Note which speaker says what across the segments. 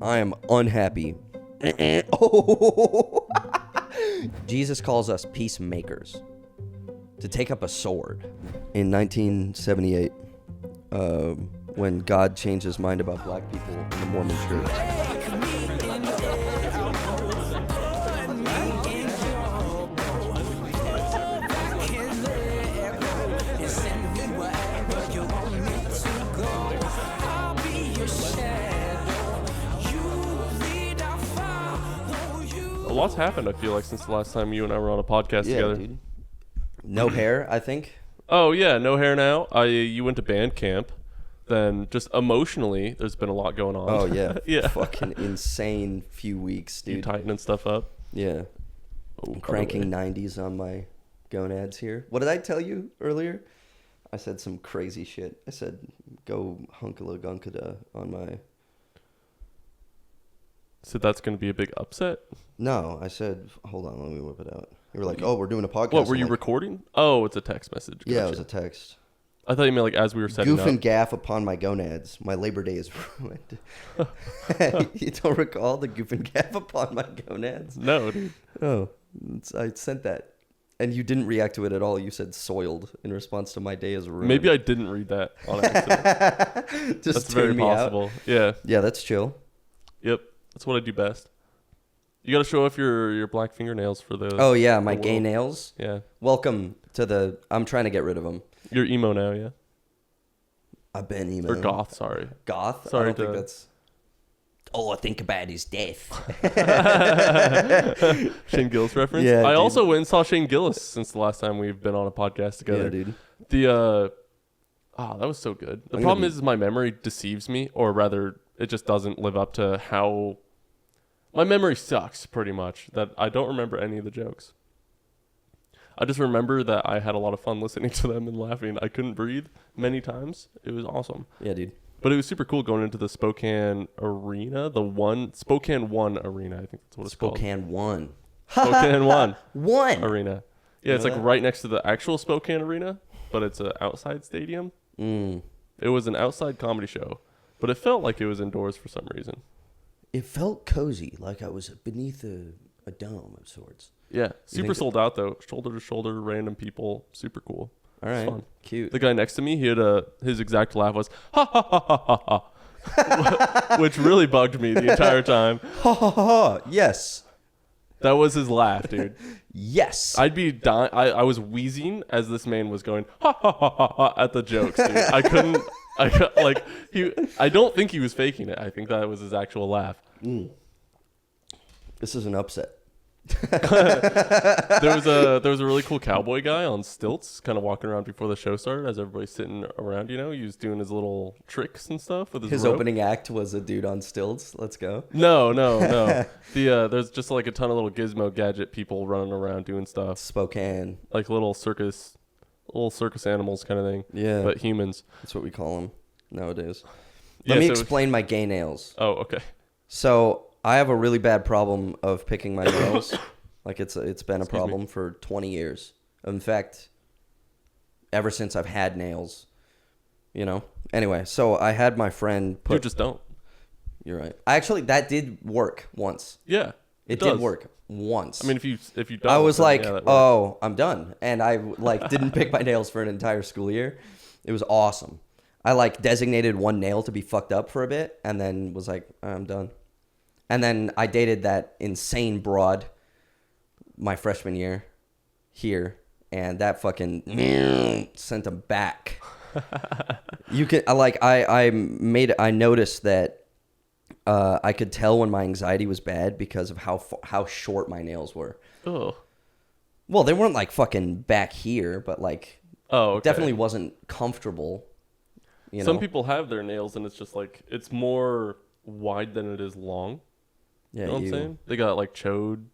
Speaker 1: I am unhappy. Oh. Jesus calls us peacemakers to take up a sword. In 1978, when God changed his mind about black people in the Mormon church.
Speaker 2: A lot's happened, I feel like, since the last time you and I were on a podcast together.
Speaker 1: Dude. No hair, I think.
Speaker 2: Oh, yeah, no hair now. You went to band camp. Then just emotionally, there's been a lot going on.
Speaker 1: Oh, yeah.
Speaker 2: Yeah.
Speaker 1: Fucking insane few weeks, dude.
Speaker 2: You tightening stuff up?
Speaker 1: Yeah.
Speaker 2: Oh,
Speaker 1: Cranking 90s on my gonads here. What did I tell you earlier? I said some crazy shit. I said, go hunkala-gunkada on my...
Speaker 2: So that's going to be a big upset?
Speaker 1: No, I said, hold on, let me whip it out. You were like, oh, we're doing a podcast.
Speaker 2: What, were
Speaker 1: I'm
Speaker 2: you
Speaker 1: like,
Speaker 2: recording? Oh, it's a text message. Gotcha.
Speaker 1: Yeah, it was a text.
Speaker 2: I thought you meant like as we were setting
Speaker 1: Goof
Speaker 2: up.
Speaker 1: and gaff upon my gonads. My Labor Day is ruined. You don't recall the goof and gaff upon my gonads?
Speaker 2: No, dude.
Speaker 1: Oh, I sent that. And you didn't react to it at all. You said soiled in response to my day is ruined.
Speaker 2: Maybe I didn't read that on accident.
Speaker 1: Just
Speaker 2: that's very possible. Yeah.
Speaker 1: Yeah, that's chill.
Speaker 2: Yep. That's what I do best. You got to show off your black fingernails for the...
Speaker 1: Oh, yeah, my gay nails.
Speaker 2: Yeah.
Speaker 1: Welcome to the... I'm trying to get rid of them.
Speaker 2: You're emo now, yeah?
Speaker 1: I've been emo.
Speaker 2: Or goth, sorry.
Speaker 1: Goth?
Speaker 2: Sorry,
Speaker 1: I don't think that's... All I think about is death.
Speaker 2: Shane Gillis reference?
Speaker 1: Yeah,
Speaker 2: I
Speaker 1: dude.
Speaker 2: also went and saw Shane Gillis since the last time we've been on a podcast together.
Speaker 1: Yeah, dude.
Speaker 2: That was so good. The problem is my memory deceives me, or rather, it just doesn't live up to how... My memory sucks, pretty much, that I don't remember any of the jokes. I just remember that I had a lot of fun listening to them and laughing. I couldn't breathe many times. It was awesome.
Speaker 1: Yeah, dude.
Speaker 2: But it was super cool going into the Spokane Arena, Spokane 1 Arena, I think that's what it's called.
Speaker 1: Spokane 1.
Speaker 2: Spokane 1
Speaker 1: 1
Speaker 2: Arena. Yeah, it's like right next to the actual Spokane Arena, but it's an outside stadium. It was an outside comedy show, but it felt like it was indoors for some reason.
Speaker 1: It felt cozy, like I was beneath a dome of sorts.
Speaker 2: Yeah, super sold out though. Shoulder to shoulder, random people, super cool.
Speaker 1: All right,
Speaker 2: fun.
Speaker 1: Cute.
Speaker 2: The guy next to me, he had his exact laugh was ha ha ha ha ha ha, which really bugged me the entire time.
Speaker 1: Ha ha ha ha! Yes,
Speaker 2: that was his laugh, dude.
Speaker 1: Yes,
Speaker 2: I'd be dying. I was wheezing as this man was going ha ha ha ha ha at the jokes, dude. I couldn't. I don't think he was faking it. I think that was his actual laugh.
Speaker 1: This is an upset.
Speaker 2: There was a really cool cowboy guy on stilts, kind of walking around before the show started, as everybody's sitting around. You know, he was doing his little tricks and stuff with his rope.
Speaker 1: Opening act was a dude on stilts. Let's go.
Speaker 2: No. There's just like a ton of little gizmo gadget people running around doing stuff.
Speaker 1: Spokane,
Speaker 2: like little circus animals kind of thing.
Speaker 1: Yeah,
Speaker 2: but humans.
Speaker 1: That's what we call them nowadays.
Speaker 2: Yeah,
Speaker 1: Let me explain my gay nails.
Speaker 2: Oh, okay.
Speaker 1: So I have a really bad problem of picking my nails. Like it's been a problem for 20 years. In fact, ever since I've had nails, you know. Anyway, so I had my friend put...
Speaker 2: You just don't.
Speaker 1: You're right. Actually, that did work once.
Speaker 2: Yeah.
Speaker 1: It did work once.
Speaker 2: I mean, if you don't,
Speaker 1: I was like,
Speaker 2: yeah,
Speaker 1: oh, I'm done. And I didn't pick my nails for an entire school year. It was awesome. I designated one nail to be fucked up for a bit and then was like, I'm done. And then I dated that insane broad my freshman year here, and that fucking sent him back. You can I noticed that I could tell when my anxiety was bad because of how short my nails were.
Speaker 2: Oh.
Speaker 1: Well, they weren't fucking back here, but definitely wasn't comfortable. You know?
Speaker 2: Some people have their nails and it's just it's more wide than it is long.
Speaker 1: Yeah,
Speaker 2: you know what I'm saying? They got chode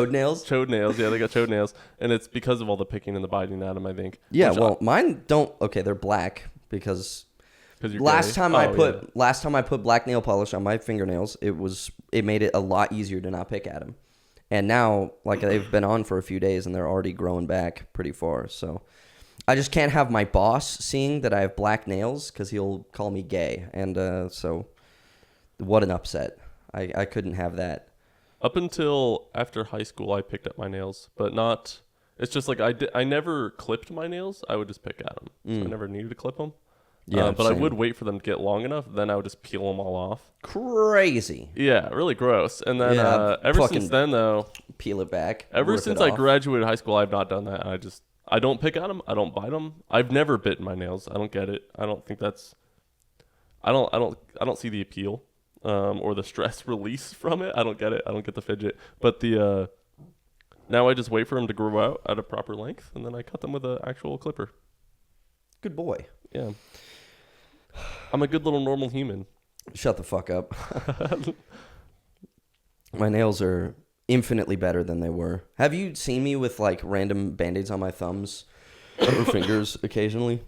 Speaker 1: nails.
Speaker 2: Chode nails, yeah, they got chode nails, and it's because of all the picking and the biting at them, I think.
Speaker 1: Yeah, mine don't. Okay, they're black because
Speaker 2: you're
Speaker 1: last
Speaker 2: gay.
Speaker 1: time I put black nail polish on my fingernails, it made it a lot easier to not pick at them. And now, they've been on for a few days and they're already growing back pretty far. So I just can't have my boss seeing that I have black nails because he'll call me gay, and so What an upset. I couldn't have that.
Speaker 2: Up until after high school, I picked up my nails, but not. It's just like I never clipped my nails. I would just pick at them. So I never needed to clip them.
Speaker 1: Yeah,
Speaker 2: but
Speaker 1: same.
Speaker 2: I would wait for them to get long enough. Then I would just peel them all off.
Speaker 1: Crazy.
Speaker 2: Yeah, really gross. And then ever since then, though,
Speaker 1: peel it back.
Speaker 2: ever
Speaker 1: rip
Speaker 2: since
Speaker 1: it
Speaker 2: I
Speaker 1: off.
Speaker 2: graduated high school, I've not done that. I don't pick at them. I don't bite them. I've never bitten my nails. I don't get it. I don't think that's. I don't see the appeal, or the stress release from it. I don't get it. I don't get the fidget. But now I just wait for them to grow out at a proper length, and then I cut them with an actual clipper.
Speaker 1: Good boy.
Speaker 2: Yeah. I'm a good little normal human.
Speaker 1: Shut the fuck up. My nails are infinitely better than they were. Have you seen me with like random band-aids on my thumbs or fingers occasionally?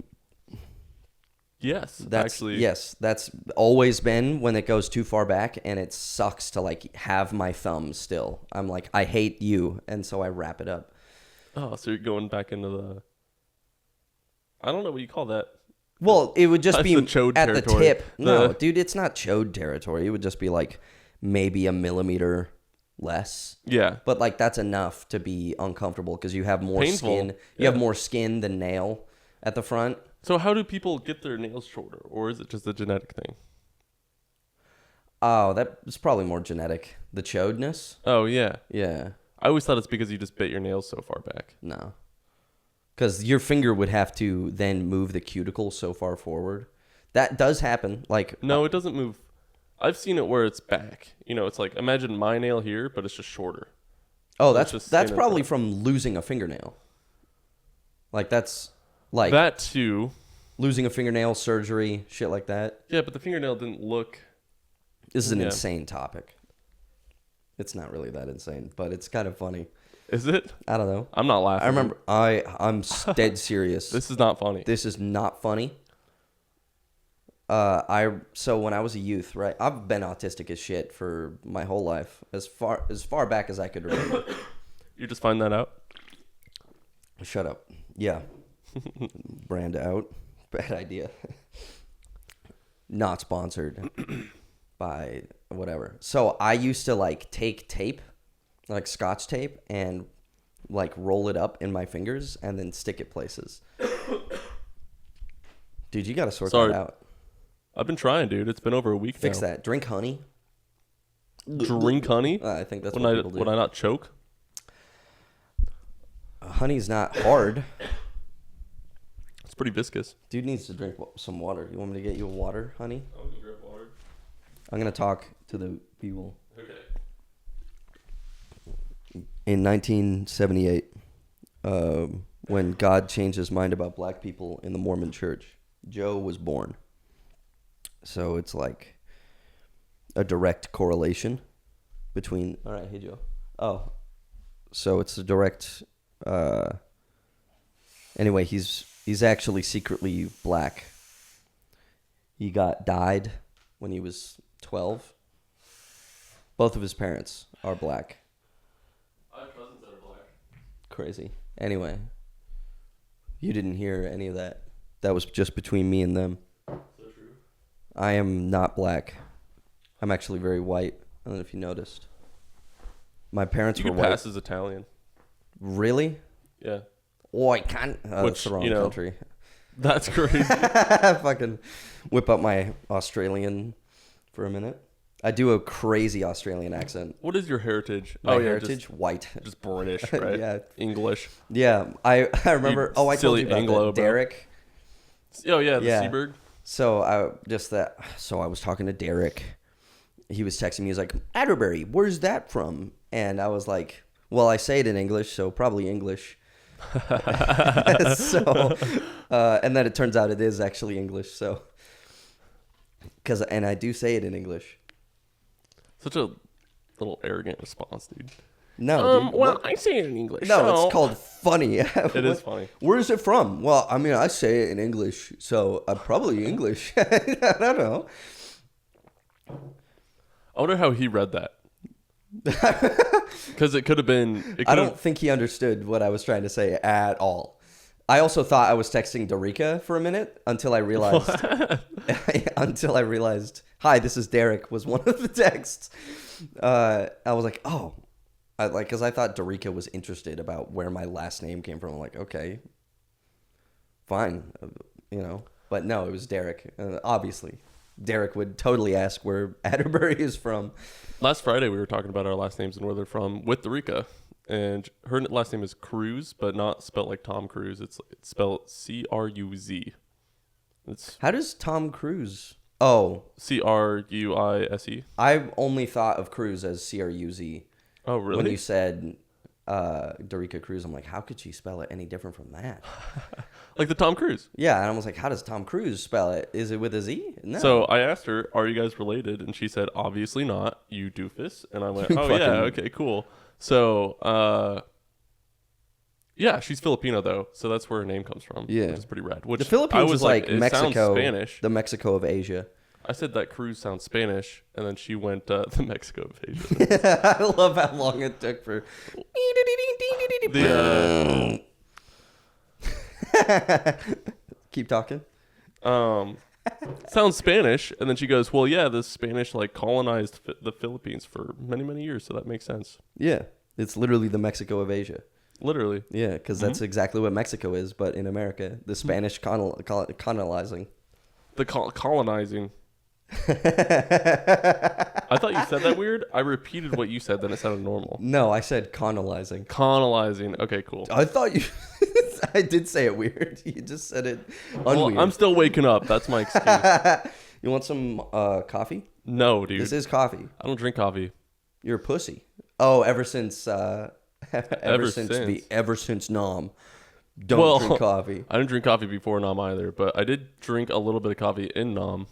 Speaker 2: Yes, actually.
Speaker 1: Yes, that's always been when it goes too far back, and it sucks to like have my thumb still. I'm like, I hate you, and so I wrap it up.
Speaker 2: Oh, so you're going back into the. I don't know what you call that.
Speaker 1: Well, it would just
Speaker 2: That's
Speaker 1: be
Speaker 2: the chode
Speaker 1: at
Speaker 2: territory.
Speaker 1: the tip. No, dude, it's not chode territory. It would just be like maybe a millimeter less.
Speaker 2: Yeah.
Speaker 1: But like that's enough to be uncomfortable because you have more
Speaker 2: Painful.
Speaker 1: skin. You have more skin than nail at the front.
Speaker 2: So how do people get their nails shorter, or is it just a genetic thing?
Speaker 1: Oh, that's probably more genetic. The chodeness?
Speaker 2: Oh, yeah.
Speaker 1: Yeah.
Speaker 2: I always thought it's because you just bit your nails so far back.
Speaker 1: No. Because your finger would have to then move the cuticle so far forward. That does happen. Like
Speaker 2: No, it doesn't move. I've seen it where it's back. You know, it's like, imagine my nail here, but it's just shorter.
Speaker 1: oh,
Speaker 2: it's just
Speaker 1: that's
Speaker 2: skin
Speaker 1: probably
Speaker 2: in
Speaker 1: from losing a fingernail. Like that's like
Speaker 2: That too.
Speaker 1: losing a fingernail, surgery, shit like that.
Speaker 2: Yeah, but the fingernail didn't look.
Speaker 1: This is an
Speaker 2: Yeah.
Speaker 1: insane topic. It's not really that insane, but it's kind of funny.
Speaker 2: Is it?
Speaker 1: I don't know.
Speaker 2: I'm not laughing.
Speaker 1: I remember I'm dead serious.
Speaker 2: This is not funny.
Speaker 1: This is not funny. So when I was a youth, right? I've been autistic as shit for my whole life, as far back as I could remember.
Speaker 2: You just find that out?
Speaker 1: Shut up. Yeah. Brand out. Bad idea. Not sponsored by whatever. So I used to like take tape, like Scotch tape, and like roll it up in my fingers and then stick it places. Dude, you got to sort that out.
Speaker 2: I've been trying, dude. It's been over a week
Speaker 1: Fix
Speaker 2: now.
Speaker 1: that. Drink honey.
Speaker 2: Drink honey?
Speaker 1: I think that's
Speaker 2: Would
Speaker 1: what people do.
Speaker 2: Would I not choke?
Speaker 1: Honey's not hard.
Speaker 2: It's pretty viscous.
Speaker 1: Dude needs to drink some water. You want me to get you a water, honey?
Speaker 2: I'll go grab water.
Speaker 1: I'm going to talk to the people.
Speaker 2: Okay.
Speaker 1: In 1978, when God changed his mind about black people in the Mormon church, Joe was born. So it's like a direct correlation between... All right, hey, Joe. Oh, so it's a direct... Anyway, he's actually secretly black. He died when he was 12. Both of his parents are black.
Speaker 2: I have cousins that are black.
Speaker 1: Crazy. Anyway, you didn't hear any of that. That was just between me and them.
Speaker 2: So true.
Speaker 1: I am not black. I'm actually very white. I don't know if you noticed. My parents
Speaker 2: You
Speaker 1: were
Speaker 2: could
Speaker 1: white.
Speaker 2: pass as Italian.
Speaker 1: Really?
Speaker 2: Yeah.
Speaker 1: Oh, I can't. Oh,
Speaker 2: Which,
Speaker 1: that's the wrong
Speaker 2: you know,
Speaker 1: country.
Speaker 2: That's crazy.
Speaker 1: Fucking whip up my Australian for a minute. I do a crazy Australian accent.
Speaker 2: What is your heritage?
Speaker 1: My heritage, white.
Speaker 2: Just British, right?
Speaker 1: Yeah.
Speaker 2: English.
Speaker 1: Yeah, I remember. I told
Speaker 2: silly
Speaker 1: you about
Speaker 2: Anglo,
Speaker 1: that.
Speaker 2: bro.
Speaker 1: Derek.
Speaker 2: Oh yeah, the
Speaker 1: Yeah.
Speaker 2: Seaberg.
Speaker 1: So I was talking to Derek. He was texting me. He was like, "Atterberry, where's that from?" And I was like, "Well, I say it in English, so probably English." So, and then it turns out it is actually English. So, and I do say it in English.
Speaker 2: Such a little arrogant response, dude.
Speaker 1: No, dude,
Speaker 2: Well,
Speaker 1: what?
Speaker 2: I say it in English.
Speaker 1: No,
Speaker 2: so-
Speaker 1: it's called funny.
Speaker 2: It is funny.
Speaker 1: Where is it from? Well, I mean, I say it in English, so probably English. I don't know.
Speaker 2: I wonder how he read that. Because it could have been.
Speaker 1: I don't think he understood what I was trying to say at all. I also thought I was texting Dorica for a minute until I realized hi, this is Derek was one of the texts. I was like, oh, because I thought Dorica was interested about where my last name came from. I'm like, okay, fine, but no, it was Derek. Obviously, Derek would totally ask where Atterberry is from.
Speaker 2: Last Friday, we were talking about our last names and where they're from with Dorica. And her last name is Cruz, but not spelled like Tom Cruise. It's spelled Cruz.
Speaker 1: How does Tom Cruise? Oh,
Speaker 2: Cruise.
Speaker 1: I only thought of Cruz as Cruz.
Speaker 2: Oh, really?
Speaker 1: When you said Dorica Cruz, I'm like, how could she spell it any different from that?
Speaker 2: Like the Tom Cruise.
Speaker 1: Yeah, and I was like, how does Tom Cruise spell it? Is it with a Z? No.
Speaker 2: So I asked her, are you guys related? And she said, obviously not, you doofus. And I went, oh, yeah, okay, cool. So, yeah, she's Filipino, though. So that's where her name comes from.
Speaker 1: Yeah.
Speaker 2: Which is pretty rad. Which
Speaker 1: the Philippines is like Mexico.
Speaker 2: Sounds Spanish.
Speaker 1: The Mexico of Asia.
Speaker 2: I said that Cruz sounds Spanish, and then she went the Mexico of Asia.
Speaker 1: I love how long it took for... Keep talking.
Speaker 2: Sounds Spanish, and then she goes, well, yeah, the Spanish colonized the Philippines for many, many years, so that makes sense.
Speaker 1: Yeah, it's literally the Mexico of Asia.
Speaker 2: Literally.
Speaker 1: Yeah, because that's exactly what Mexico is, but in America. The Spanish colonizing.
Speaker 2: The colonizing. I thought you said that weird. I repeated what you said, then it sounded normal.
Speaker 1: No, I said colonizing.
Speaker 2: Colonizing. Okay, cool.
Speaker 1: I thought you... I did say it weird. You just said it unweird.
Speaker 2: Well, I'm still waking up. That's my excuse.
Speaker 1: You want some coffee?
Speaker 2: No, dude.
Speaker 1: This is coffee.
Speaker 2: I don't drink coffee.
Speaker 1: You're a pussy. Oh, ever since Nom. Don't drink coffee.
Speaker 2: I didn't drink coffee before Nom either, but I did drink a little bit of coffee in Nom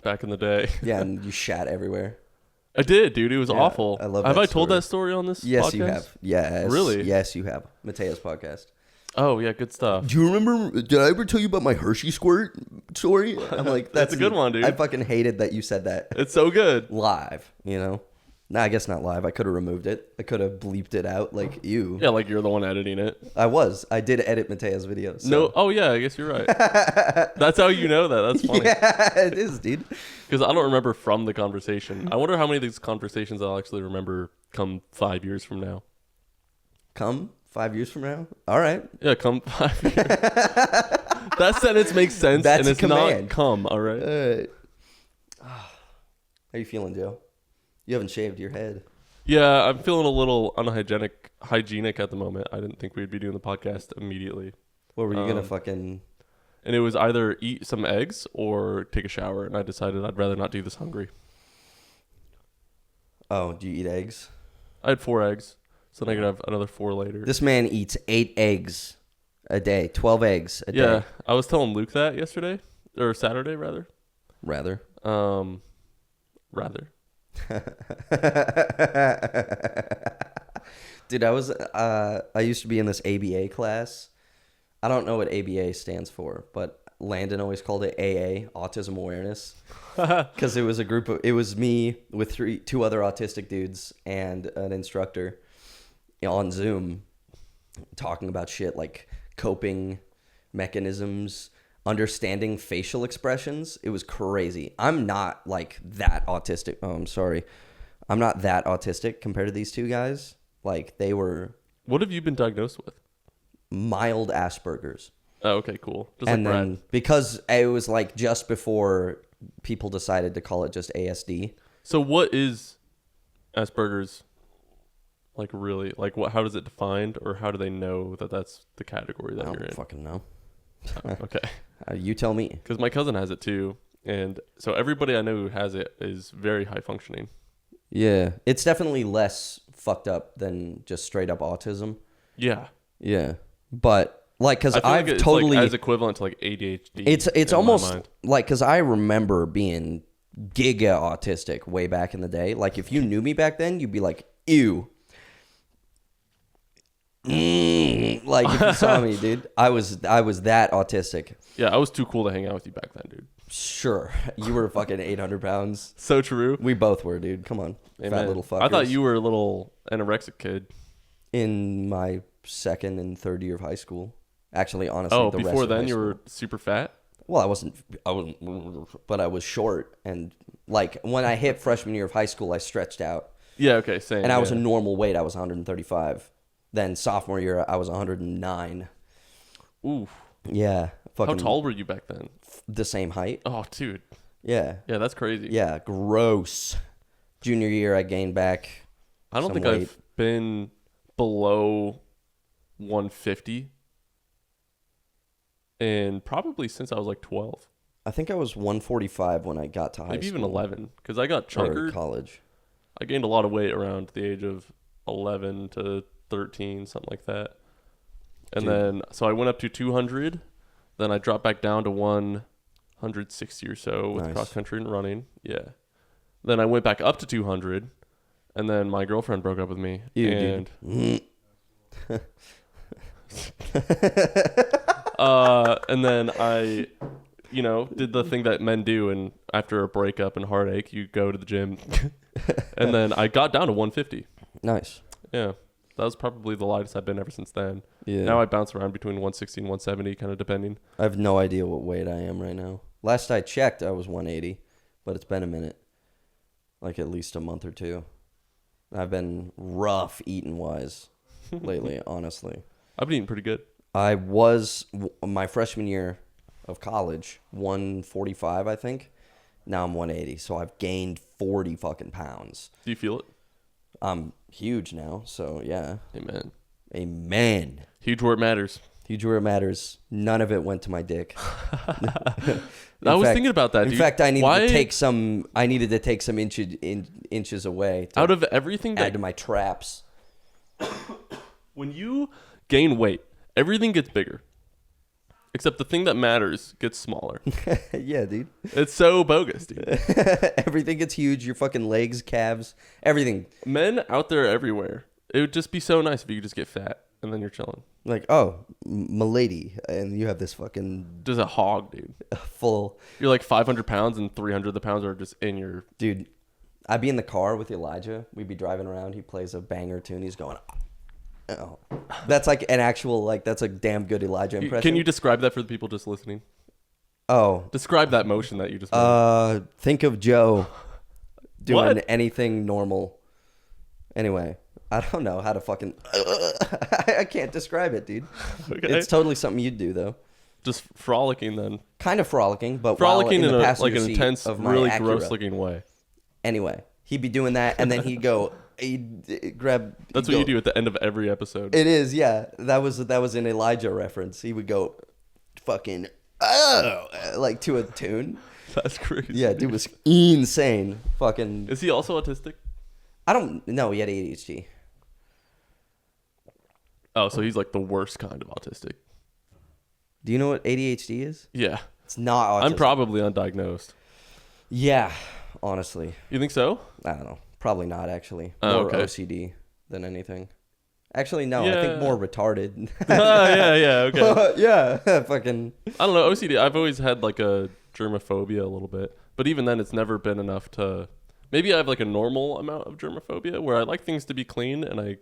Speaker 2: back in the day.
Speaker 1: Yeah, and you shat everywhere.
Speaker 2: I did, dude. It was awful.
Speaker 1: I love
Speaker 2: Have
Speaker 1: that
Speaker 2: I told
Speaker 1: story.
Speaker 2: that story on this
Speaker 1: Yes,
Speaker 2: podcast?
Speaker 1: you have. Yes.
Speaker 2: Really?
Speaker 1: Yes, you have. Mateo's podcast.
Speaker 2: Oh, yeah, good stuff.
Speaker 1: Do you remember, did I ever tell you about my Hershey squirt story? I'm like,
Speaker 2: that's a good one, dude.
Speaker 1: I fucking hated that you said that.
Speaker 2: It's so good.
Speaker 1: Live, Nah, I guess not live. I could have removed it. I could have bleeped it out like you.
Speaker 2: Yeah, like you're the one editing it.
Speaker 1: I did edit Mateo's videos. So.
Speaker 2: No, oh yeah, I guess you're right. That's how you know that. That's funny.
Speaker 1: Yeah, it is, dude.
Speaker 2: Because I don't remember from the conversation. I wonder how many of these conversations I'll actually remember come 5 years from now.
Speaker 1: Come 5 years from now? All right.
Speaker 2: Yeah, come 5 years. That sentence makes sense,
Speaker 1: That's
Speaker 2: and it's
Speaker 1: command.
Speaker 2: not come, all right?
Speaker 1: How you feeling, Joe? You haven't shaved your head.
Speaker 2: Yeah, I'm feeling a little hygienic at the moment. I didn't think we'd be doing the podcast immediately.
Speaker 1: What were you going to fucking...
Speaker 2: And it was either eat some eggs or take a shower, and I decided I'd rather not do this hungry.
Speaker 1: Oh, do you eat eggs?
Speaker 2: I had 4 eggs, so then I could have another 4 later.
Speaker 1: This man eats 8 eggs a day, 12 eggs a day.
Speaker 2: Yeah, I was telling Luke that yesterday, or Saturday, rather.
Speaker 1: Rather. Dude, I used to be in this ABA class. I don't know what ABA stands for, but Landon always called it AA, Autism Awareness, because it was me with 2 other autistic dudes and an instructor on Zoom talking about shit like coping mechanisms, understanding facial expressions. It was crazy. I'm not like that autistic. Oh, I'm sorry. I'm not that autistic compared to these 2 guys. Like they were.
Speaker 2: What have you been diagnosed with?
Speaker 1: Mild Asperger's.
Speaker 2: Oh, okay, cool. Just
Speaker 1: And
Speaker 2: like
Speaker 1: then
Speaker 2: Brad.
Speaker 1: because it was like just before people decided to call it just ASD.
Speaker 2: So what is Asperger's? Like really? Like what? How does it defined, or how do they know that that's the category that
Speaker 1: I
Speaker 2: you're
Speaker 1: don't
Speaker 2: in?
Speaker 1: fucking know.
Speaker 2: Oh, okay.
Speaker 1: You tell me.
Speaker 2: Because my cousin has it too, and so everybody I know who has it is very high functioning.
Speaker 1: Yeah, it's definitely less fucked up than just straight up autism.
Speaker 2: Yeah.
Speaker 1: Yeah, but like, because
Speaker 2: I feel
Speaker 1: I've
Speaker 2: like it's
Speaker 1: totally
Speaker 2: like as equivalent to like ADHD.
Speaker 1: It's almost like, because I remember being giga autistic way back in the day. Like if you knew me back then, you'd be like, ew. Like if you saw me, dude, I was that autistic.
Speaker 2: Yeah, I was too cool to hang out with you back then, dude.
Speaker 1: Sure, you were fucking 800 pounds.
Speaker 2: So true.
Speaker 1: We both were, dude. Come on,
Speaker 2: Amen.
Speaker 1: fat little fuckers.
Speaker 2: I thought you were a little anorexic kid.
Speaker 1: In my 2nd and 3rd year of high school. Actually, honestly,
Speaker 2: Oh,
Speaker 1: the rest
Speaker 2: before
Speaker 1: of high
Speaker 2: then you
Speaker 1: school.
Speaker 2: were super fat?
Speaker 1: Well, I wasn't, but I was short. And like when I hit freshman year of high school, I stretched out.
Speaker 2: Yeah, okay, same.
Speaker 1: And I was a
Speaker 2: yeah.
Speaker 1: normal weight. I was 135. Then sophomore year, I was 109.
Speaker 2: Ooh.
Speaker 1: Yeah.
Speaker 2: How
Speaker 1: Fucking
Speaker 2: tall were you back then?
Speaker 1: the same height.
Speaker 2: Oh, dude.
Speaker 1: Yeah.
Speaker 2: Yeah, that's crazy.
Speaker 1: Yeah. Gross. Junior year, I gained back.
Speaker 2: I don't
Speaker 1: some
Speaker 2: think
Speaker 1: weight.
Speaker 2: I've been below 150 and probably since I was like 12.
Speaker 1: I think I was 145 when I got to high
Speaker 2: Maybe
Speaker 1: school.
Speaker 2: even 11 because I got
Speaker 1: Or
Speaker 2: chunkered.
Speaker 1: college.
Speaker 2: I gained a lot of weight around the age of 11 to 13, something like that. And
Speaker 1: Dude.
Speaker 2: then, so I went up to 200. Then I dropped back down to 160 or so with
Speaker 1: Nice.
Speaker 2: cross country and running. Yeah. Then I went back up to 200. And then my girlfriend broke up with me.
Speaker 1: Ew,
Speaker 2: and
Speaker 1: dude.
Speaker 2: And then I, did the thing that men do. And after a breakup and heartache, you go to the gym. And then I got down to 150.
Speaker 1: Nice.
Speaker 2: Yeah. That was probably the lightest I've been ever since then.
Speaker 1: Yeah.
Speaker 2: Now I bounce around between 160 and 170, kind of depending.
Speaker 1: I have no idea what weight I am right now. Last I checked, I was 180, but it's been a minute. Like at least a month or two. I've been rough eating wise lately, honestly.
Speaker 2: I've been eating pretty good.
Speaker 1: I was, my freshman year of college, 145, I think. Now I'm 180, so I've gained 40 fucking pounds.
Speaker 2: Do you feel it?
Speaker 1: I'm huge now, so yeah.
Speaker 2: Amen.
Speaker 1: Amen.
Speaker 2: Huge where it matters.
Speaker 1: Huge where it matters. None of it went to my dick.
Speaker 2: I was thinking about that, dude.
Speaker 1: In fact, I needed
Speaker 2: Why-
Speaker 1: to take some. I needed to take some inches away to
Speaker 2: Out of everything
Speaker 1: add
Speaker 2: that
Speaker 1: to my traps.
Speaker 2: when you gain weight, everything gets bigger. Except the thing that matters gets smaller.
Speaker 1: Yeah, dude.
Speaker 2: It's so bogus, dude.
Speaker 1: Everything gets huge. Your fucking legs, calves, everything.
Speaker 2: Men out there everywhere. It would just be so nice if you could just get fat and then you're chilling.
Speaker 1: Like, oh, milady, and you have this fucking
Speaker 2: Just a hog, dude.
Speaker 1: full.
Speaker 2: You're like 500 pounds and 300 of the pounds are just in your...
Speaker 1: Dude, I'd be in the car with Elijah. We'd be driving around. He plays a banger tune. He's going, oh. That's like an actual, like, that's a damn good Elijah impression.
Speaker 2: Can you describe that for the people just listening?
Speaker 1: Oh.
Speaker 2: Describe that motion that you just made.
Speaker 1: Think of Joe doing
Speaker 2: What?
Speaker 1: anything normal. Anyway, I don't know how to fucking... I can't describe it, dude.
Speaker 2: Okay.
Speaker 1: It's totally something you'd do, though.
Speaker 2: Just frolicking then.
Speaker 1: Kind of frolicking, but
Speaker 2: Frolicking
Speaker 1: while in
Speaker 2: in
Speaker 1: the
Speaker 2: a,
Speaker 1: passenger
Speaker 2: like an
Speaker 1: seat
Speaker 2: intense,
Speaker 1: of my
Speaker 2: really
Speaker 1: Acura.
Speaker 2: gross looking way.
Speaker 1: Anyway, he'd be doing that, and then he'd go, he'd grab...
Speaker 2: That's
Speaker 1: he'd
Speaker 2: what
Speaker 1: go,
Speaker 2: you do at the end of every episode.
Speaker 1: It is, yeah. That was an Elijah reference. He would go, fucking, oh, like to a tune.
Speaker 2: That's crazy.
Speaker 1: Yeah, dude was insane. Fucking...
Speaker 2: Is he also autistic?
Speaker 1: I don't know. He had ADHD.
Speaker 2: Oh, so he's like the worst kind of autistic.
Speaker 1: Do you know what ADHD is?
Speaker 2: Yeah.
Speaker 1: It's not autism.
Speaker 2: I'm probably undiagnosed.
Speaker 1: Yeah, honestly.
Speaker 2: You think so?
Speaker 1: I don't know. Probably not, actually.
Speaker 2: Oh,
Speaker 1: More
Speaker 2: okay.
Speaker 1: OCD than anything. Actually, no. I
Speaker 2: Yeah.
Speaker 1: think more retarded.
Speaker 2: Yeah, okay.
Speaker 1: Yeah, fucking...
Speaker 2: I don't know, OCD, I've always had like a germophobia a little bit. But even then, it's never been enough to... Maybe I have like a normal amount of germophobia where I like things to be clean and I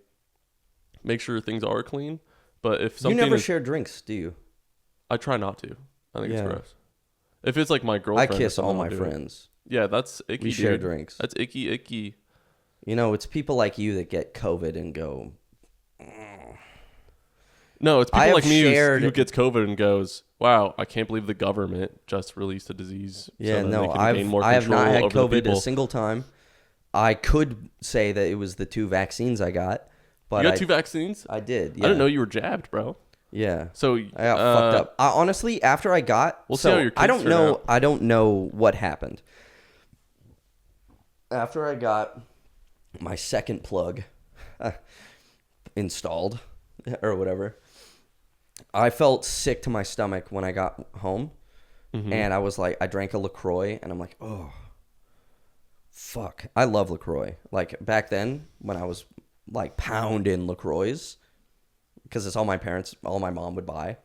Speaker 2: make sure things are clean. But if
Speaker 1: You
Speaker 2: something
Speaker 1: never
Speaker 2: is...
Speaker 1: share drinks, do you?
Speaker 2: I try not to. I think
Speaker 1: Yeah.
Speaker 2: it's gross. If it's like my
Speaker 1: I
Speaker 2: girlfriend, or
Speaker 1: kiss all
Speaker 2: something, I'll
Speaker 1: my
Speaker 2: do it.
Speaker 1: friends.
Speaker 2: Yeah, that's icky.
Speaker 1: We share
Speaker 2: dude.
Speaker 1: drinks.
Speaker 2: That's icky.
Speaker 1: You know, it's people like you that get COVID and go...
Speaker 2: No, it's
Speaker 1: I
Speaker 2: people
Speaker 1: have
Speaker 2: like me
Speaker 1: shared-
Speaker 2: who gets COVID and goes, "Wow, I can't believe the government just released a disease."
Speaker 1: Yeah,
Speaker 2: so that
Speaker 1: no,
Speaker 2: they can gain more
Speaker 1: I have not
Speaker 2: control
Speaker 1: had
Speaker 2: over the
Speaker 1: COVID a
Speaker 2: people."
Speaker 1: single time. I could say that it was the 2 vaccines I got, but
Speaker 2: You got 2 vaccines?
Speaker 1: I did. Yeah.
Speaker 2: I didn't know you were jabbed, bro.
Speaker 1: Yeah.
Speaker 2: So
Speaker 1: I got fucked up. Honestly, after I got,
Speaker 2: We'll see how your
Speaker 1: I
Speaker 2: kids
Speaker 1: don't
Speaker 2: turn
Speaker 1: know.
Speaker 2: out.
Speaker 1: I don't know what happened. After I got my second plug installed or whatever, I felt sick to my stomach when I got home, and I was like, I drank a LaCroix, and I'm like, oh, fuck, I love LaCroix. Like back then when I was like pounding LaCroix. Because it's all my mom would buy.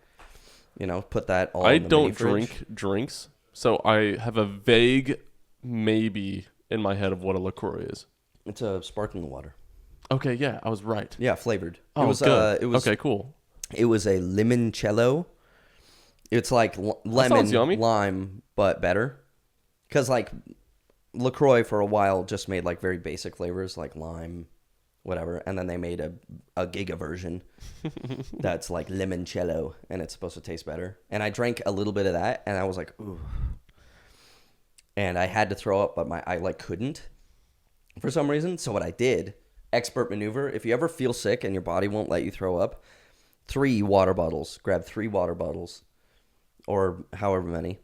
Speaker 1: You know, put that all
Speaker 2: I
Speaker 1: in the
Speaker 2: don't
Speaker 1: mini fridge.
Speaker 2: drink drinks, so I have a vague maybe in my head of what a LaCroix is.
Speaker 1: It's a sparkling water.
Speaker 2: Okay, yeah, I was right.
Speaker 1: Yeah, flavored.
Speaker 2: Oh,
Speaker 1: It was
Speaker 2: good.
Speaker 1: it was
Speaker 2: okay, cool.
Speaker 1: It was a limoncello. It's like lemon, lime, but better. Because like LaCroix for a while just made like very basic flavors like lime, whatever. And then they made a giga version that's like limoncello, and it's supposed to taste better. And I drank a little bit of that, and I was like, ooh. And I had to throw up, but I like couldn't for some reason. So what I did, expert maneuver, if you ever feel sick and your body won't let you throw up, 3 water bottles. Grab 3 water bottles or however many,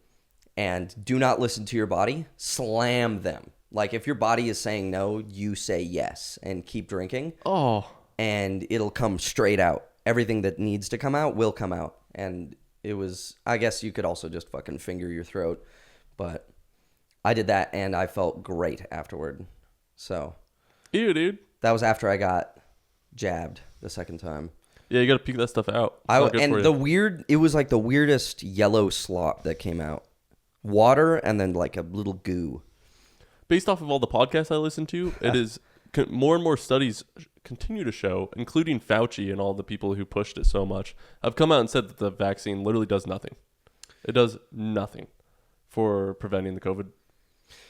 Speaker 1: and do not listen to your body. Slam them. Like if your body is saying no, you say yes and keep drinking.
Speaker 2: Oh.
Speaker 1: And it'll come straight out. Everything that needs to come out will come out. And it was, I guess you could also just fucking finger your throat. But I did that and I felt great afterward. So.
Speaker 2: Ew, dude.
Speaker 1: That was after I got jabbed the second time.
Speaker 2: Yeah, you gotta peek that stuff out.
Speaker 1: It was like the weirdest yellow slop that came out. Water and then like a little goo.
Speaker 2: Based off of all the podcasts I listen to, it is more and more studies continue to show, including Fauci and all the people who pushed it so much, have come out and said that the vaccine literally does nothing. It does nothing for preventing the COVID.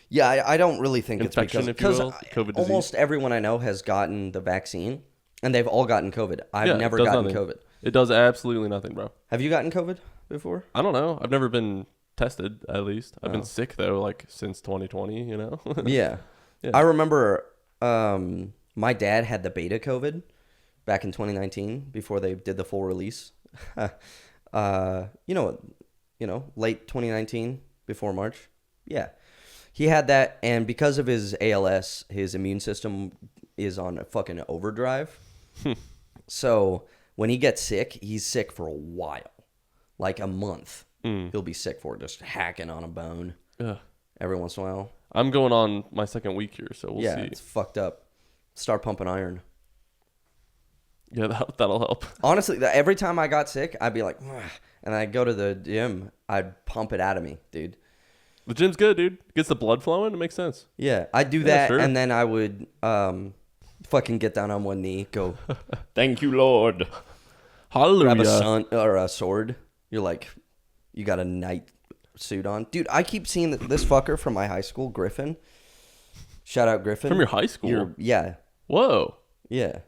Speaker 1: Yeah, I don't really think
Speaker 2: infection,
Speaker 1: it's because
Speaker 2: COVID disease.
Speaker 1: Almost everyone I know has gotten the vaccine, and they've all gotten COVID. I've never gotten COVID.
Speaker 2: It does absolutely nothing, bro.
Speaker 1: Have you gotten COVID before?
Speaker 2: I don't know. I've never been tested, at least. I've been sick, though, like, since 2020, you know?
Speaker 1: Yeah. I remember my dad had the beta COVID back in 2019 before they did the full release. Late 2019, before March. Yeah. He had that, and because of his ALS, his immune system is on a fucking overdrive. So when he gets sick, he's sick for a while. Like a month. He'll be sick for it, just hacking on a bone every once in a while.
Speaker 2: I'm going on my second week here, so we'll see.
Speaker 1: Yeah, it's fucked up. Start pumping iron.
Speaker 2: Yeah, that'll help.
Speaker 1: Honestly, every time I got sick, I'd be like, ugh, and I'd go to the gym, I'd pump it out of me, dude.
Speaker 2: The gym's good, dude. Gets the blood flowing. It makes sense.
Speaker 1: Yeah, I'd do that, sure. And then I would fucking get down on one knee, go, thank you, Lord.
Speaker 2: Hallelujah.
Speaker 1: Grab a sword. You're like, you got a knight suit on. Dude, I keep seeing this fucker from my high school, Griffin. Shout out, Griffin.
Speaker 2: From your high school?
Speaker 1: Yeah.
Speaker 2: Whoa.
Speaker 1: Yeah.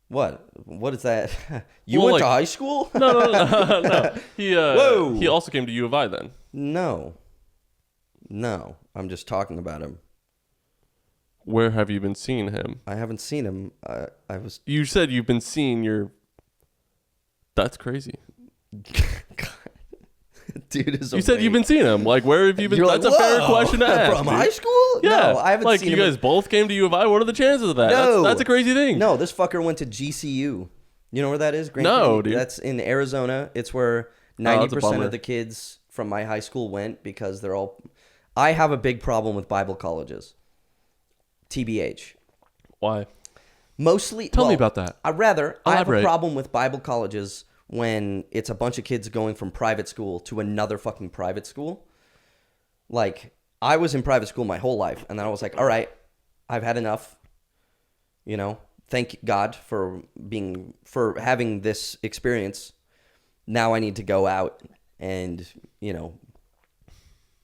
Speaker 1: What is that? You went to high school?
Speaker 2: No. He also came to U of I then.
Speaker 1: No. I'm just talking about him.
Speaker 2: Where have you been seeing him?
Speaker 1: I haven't seen him.
Speaker 2: You said you've been seeing your... That's crazy.
Speaker 1: Dude is
Speaker 2: You said you've been seeing him. Like, where have you been? That's a fair question to ask.
Speaker 1: From high school?
Speaker 2: Yeah.
Speaker 1: No, I haven't seen him.
Speaker 2: Like, you guys both came to U of I. What are the chances of that?
Speaker 1: No.
Speaker 2: That's a crazy thing.
Speaker 1: No, this fucker went to GCU. You know where that is?
Speaker 2: No, dude.
Speaker 1: That's in Arizona. It's where 90% of the kids from my high school went because they're all... I have a big problem with Bible colleges. TBH.
Speaker 2: Why?
Speaker 1: Mostly...
Speaker 2: Tell me about that.
Speaker 1: I have a problem with Bible colleges when it's a bunch of kids going from private school to another fucking private school. Like, I was in private school my whole life, and then I was like, all right, I've had enough. You know, thank God for having this experience. Now I need to go out and, you know,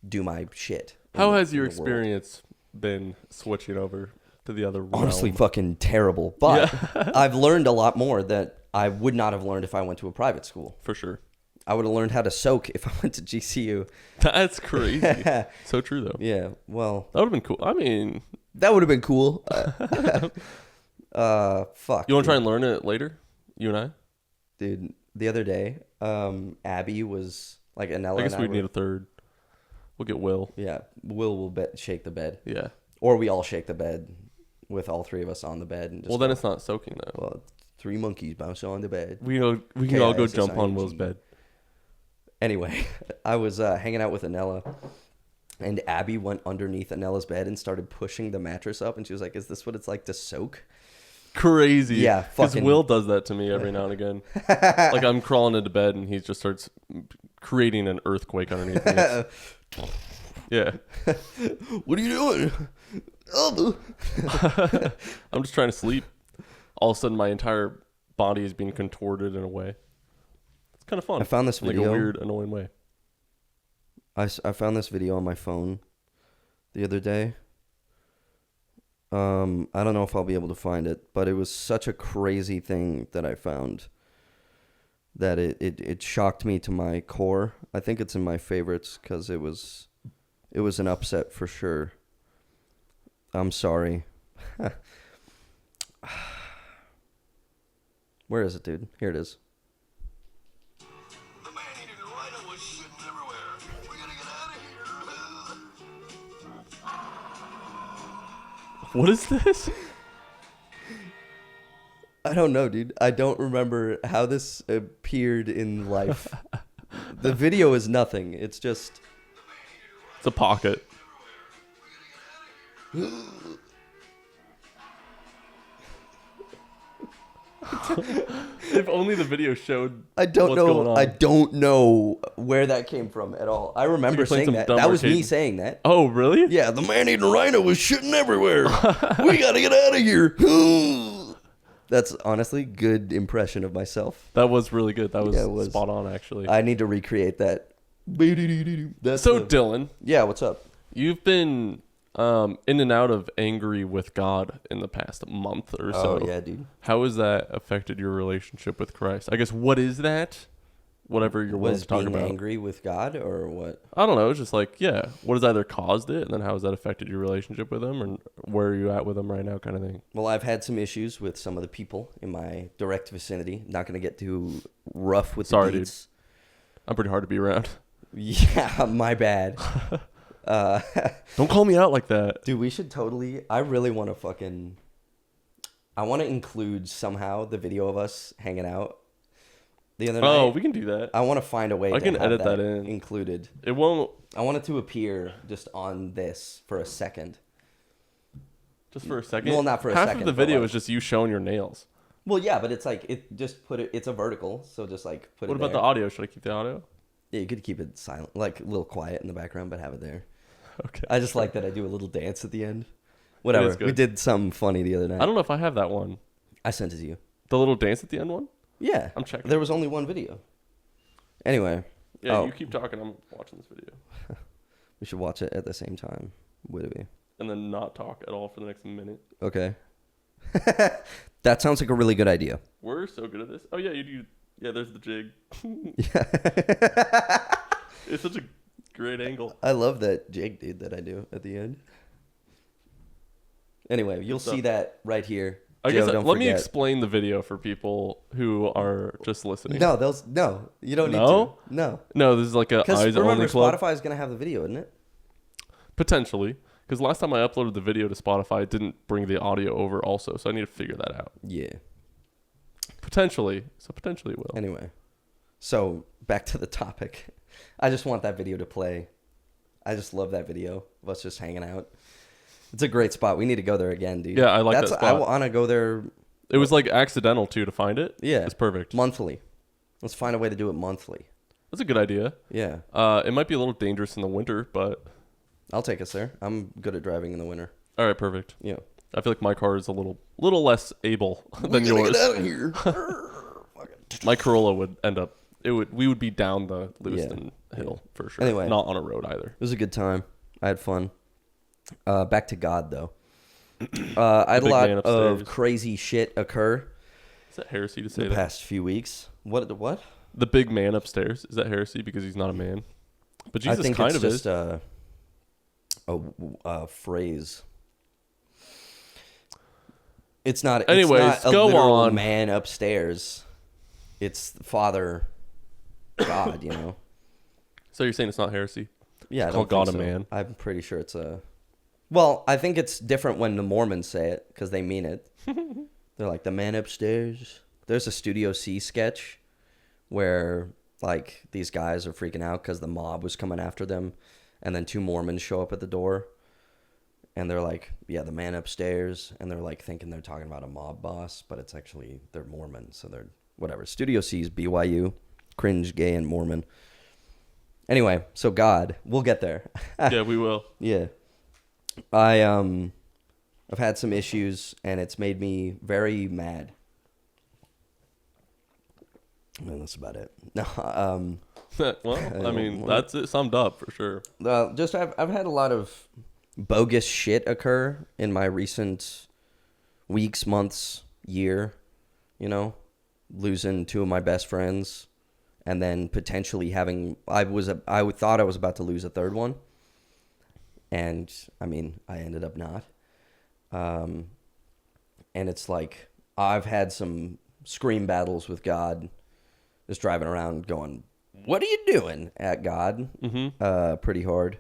Speaker 1: do my shit.
Speaker 2: How has your experience been switching over to the other realm?
Speaker 1: Honestly, fucking terrible. But I've learned a lot more that I would not have learned if I went to a private school.
Speaker 2: For sure.
Speaker 1: I would have learned how to soak if I went to GCU.
Speaker 2: That's crazy. So true, though.
Speaker 1: Yeah, well.
Speaker 2: That would have been cool. I mean.
Speaker 1: That would have been cool. Fuck.
Speaker 2: You want to try and learn it later? You and I?
Speaker 1: Dude, the other day, Abby was like Anella.
Speaker 2: I guess we'd need a third. We'll get Will.
Speaker 1: Yeah, Will will shake the bed.
Speaker 2: Yeah.
Speaker 1: Or we all shake the bed with all three of us on the bed. And just
Speaker 2: well, then it's not soaking, though.
Speaker 1: Well, 3 monkeys bounce on the bed.
Speaker 2: We can all go jump on Will's bed.
Speaker 1: Anyway, I was hanging out with Anella, and Abby went underneath Anella's bed and started pushing the mattress up, and she was like, is this what it's like to soak?
Speaker 2: Crazy.
Speaker 1: Yeah,
Speaker 2: because Will does that to me every now and again. Like, I'm crawling into bed, and he just starts creating an earthquake underneath me. Yeah.
Speaker 1: What are you doing?
Speaker 2: I'm just trying to sleep. All of a sudden, my entire body is being contorted in a way. kind of fun.
Speaker 1: I found this
Speaker 2: in, like
Speaker 1: video.
Speaker 2: a weird, annoying way.
Speaker 1: I found this video on my phone the other day. I don't know if I'll be able to find it, but it was such a crazy thing that I found that it shocked me to my core. I think it's in my favorites because it was an upset for sure. I'm sorry. Where is it, dude? Here it is.
Speaker 3: The man-eating rhino was shitting everywhere. We gotta get out of here.
Speaker 2: What is this?
Speaker 1: I don't know, dude. I don't remember how this appeared in life. The video is nothing. It's just...
Speaker 2: It's a pocket. If only the video showed
Speaker 1: I don't
Speaker 2: what's going
Speaker 1: know.
Speaker 2: on.
Speaker 1: I don't know where that came from at all. I remember
Speaker 2: You're playing
Speaker 1: saying
Speaker 2: some
Speaker 1: that.
Speaker 2: dumb
Speaker 1: That was me
Speaker 2: arcade.
Speaker 1: saying that.
Speaker 2: Oh, really?
Speaker 1: Yeah, the man-eating rhino was shitting everywhere. We gotta get out of here. That's honestly good impression of myself.
Speaker 2: That was really good. That was,
Speaker 1: Yeah, it was.
Speaker 2: spot on, actually.
Speaker 1: I need to recreate that. That's
Speaker 2: So,
Speaker 1: the-
Speaker 2: Dylan,
Speaker 1: yeah, what's up?
Speaker 2: you've been in and out of angry with God in the past month or so.
Speaker 1: Oh, yeah, dude.
Speaker 2: How has that affected your relationship with Christ? I guess, what is that? Whatever you're willing
Speaker 1: Was
Speaker 2: to talk
Speaker 1: being
Speaker 2: about.
Speaker 1: angry with God or what?
Speaker 2: I don't know. It's just like, yeah, what has either caused it, and then how has that affected your relationship with him, and where are you at with him right now, kind of thing?
Speaker 1: Well, I've had some issues with some of the people in my direct vicinity. Not gonna get too rough with
Speaker 2: Sorry,
Speaker 1: the
Speaker 2: dude.
Speaker 1: beats.
Speaker 2: I'm pretty hard to be around.
Speaker 1: Yeah, my bad.
Speaker 2: Don't call me out like that.
Speaker 1: Dude, we should totally... I really want to I want to include somehow the video of us hanging out the other night.
Speaker 2: Oh, we can do that.
Speaker 1: I want to find a way
Speaker 2: I
Speaker 1: to
Speaker 2: can
Speaker 1: have
Speaker 2: edit that in.
Speaker 1: included.
Speaker 2: It won't,
Speaker 1: I want it to appear just on this for a second.
Speaker 2: just for a second.
Speaker 1: Well, not for a
Speaker 2: Half
Speaker 1: second,
Speaker 2: of the
Speaker 1: but
Speaker 2: video
Speaker 1: like-
Speaker 2: is just you showing your nails.
Speaker 1: Well, yeah, but it's like it's a vertical, so just like put
Speaker 2: What
Speaker 1: it
Speaker 2: about
Speaker 1: there.
Speaker 2: the audio? Should I keep the audio?
Speaker 1: Yeah, you could keep it silent, like a little quiet in the background, but have it there.
Speaker 2: Okay.
Speaker 1: I just like that I do a little dance at the end. Whatever.
Speaker 2: good.
Speaker 1: We did something funny the other night.
Speaker 2: I don't know if I have that one.
Speaker 1: I sent it to you.
Speaker 2: The little dance at the end one?
Speaker 1: Yeah.
Speaker 2: I'm checking.
Speaker 1: There was only one video. Anyway,
Speaker 2: Yeah,
Speaker 1: Oh.
Speaker 2: you keep talking. I'm watching this video.
Speaker 1: we should watch it at the same time, would we?
Speaker 2: And then not talk at all for the next minute.
Speaker 1: Okay. That sounds like a really good idea.
Speaker 2: We're so good at this. Oh, yeah, you do. Yeah, there's the jig.
Speaker 1: Yeah.
Speaker 2: It's such a great angle.
Speaker 1: I love that jig, dude, that I do at the end. Anyway, you'll
Speaker 2: So-
Speaker 1: see that right here.
Speaker 2: I
Speaker 1: Joe,
Speaker 2: guess
Speaker 1: don't
Speaker 2: let me
Speaker 1: forget.
Speaker 2: explain the video for people who are just listening.
Speaker 1: No, no, you don't need
Speaker 2: No?
Speaker 1: to. No.
Speaker 2: No, this is like a
Speaker 1: Because
Speaker 2: eyes
Speaker 1: remember,
Speaker 2: only club.
Speaker 1: Spotify is going to have the video, isn't it?
Speaker 2: Potentially. Because last time I uploaded the video to Spotify, it didn't bring the audio over also. So I need to figure that out.
Speaker 1: Yeah.
Speaker 2: Potentially. So potentially it will.
Speaker 1: Anyway, so back to the topic. I just want that video to play. I just love that video of us just hanging out. It's a great spot. We need to go there again, dude.
Speaker 2: Yeah, I like that
Speaker 1: I
Speaker 2: spot.
Speaker 1: want to go there
Speaker 2: It was like accidental too to find it.
Speaker 1: Yeah.
Speaker 2: It's perfect.
Speaker 1: monthly. Let's find a way to do it monthly.
Speaker 2: That's a good idea.
Speaker 1: Yeah.
Speaker 2: It might be a little dangerous in the winter, but
Speaker 1: I'll take us there. I'm good at driving in the winter.
Speaker 2: all right, perfect.
Speaker 1: Yeah.
Speaker 2: I feel like my car is a little less able than
Speaker 1: We gotta
Speaker 2: yours.
Speaker 1: get out of here.
Speaker 2: My Corolla would end up. We would be down the Lewiston Hill for sure.
Speaker 1: Anyway.
Speaker 2: Not on a road either.
Speaker 1: It was a good time. I had fun. Back to God, though. I had a
Speaker 2: big
Speaker 1: lot
Speaker 2: man
Speaker 1: of
Speaker 2: upstairs.
Speaker 1: crazy shit occur
Speaker 2: Is that heresy to say
Speaker 1: the
Speaker 2: that?
Speaker 1: past few weeks. What?
Speaker 2: The big man upstairs, is that heresy because he's not a man? But Jesus
Speaker 1: I think
Speaker 2: kind
Speaker 1: it's
Speaker 2: of
Speaker 1: just
Speaker 2: is.
Speaker 1: a phrase. It's not.
Speaker 2: Anyways,
Speaker 1: it's not a
Speaker 2: go
Speaker 1: literal
Speaker 2: on.
Speaker 1: man upstairs. It's Father God. You know.
Speaker 2: So you're saying it's not heresy?
Speaker 1: Yeah, I
Speaker 2: Call
Speaker 1: don't
Speaker 2: God
Speaker 1: think
Speaker 2: a
Speaker 1: so.
Speaker 2: man.
Speaker 1: I'm pretty sure it's a. Well, I think it's different when the Mormons say it because they mean it. They're like the man upstairs. There's a Studio C sketch where like these guys are freaking out because the mob was coming after them, and then two Mormons show up at the door, and they're like, "Yeah, the man upstairs," and they're like thinking they're talking about a mob boss, but it's actually they're Mormon, so they're whatever. Studio C's BYU, cringe, gay, and Mormon. Anyway, so God, we'll get there.
Speaker 2: Yeah, we will.
Speaker 1: Yeah. I've had some issues and it's made me very mad. And that's about it. No,
Speaker 2: Well, I mean, that's it summed up for sure.
Speaker 1: just I've had a lot of bogus shit occur in my recent weeks, months, year. You know, losing two of my best friends, and then potentially having I thought I was about to lose a third one, and I mean I ended up not. And it's like I've had some scream battles with God, just driving around going, "What are you doing?" at God, pretty hard.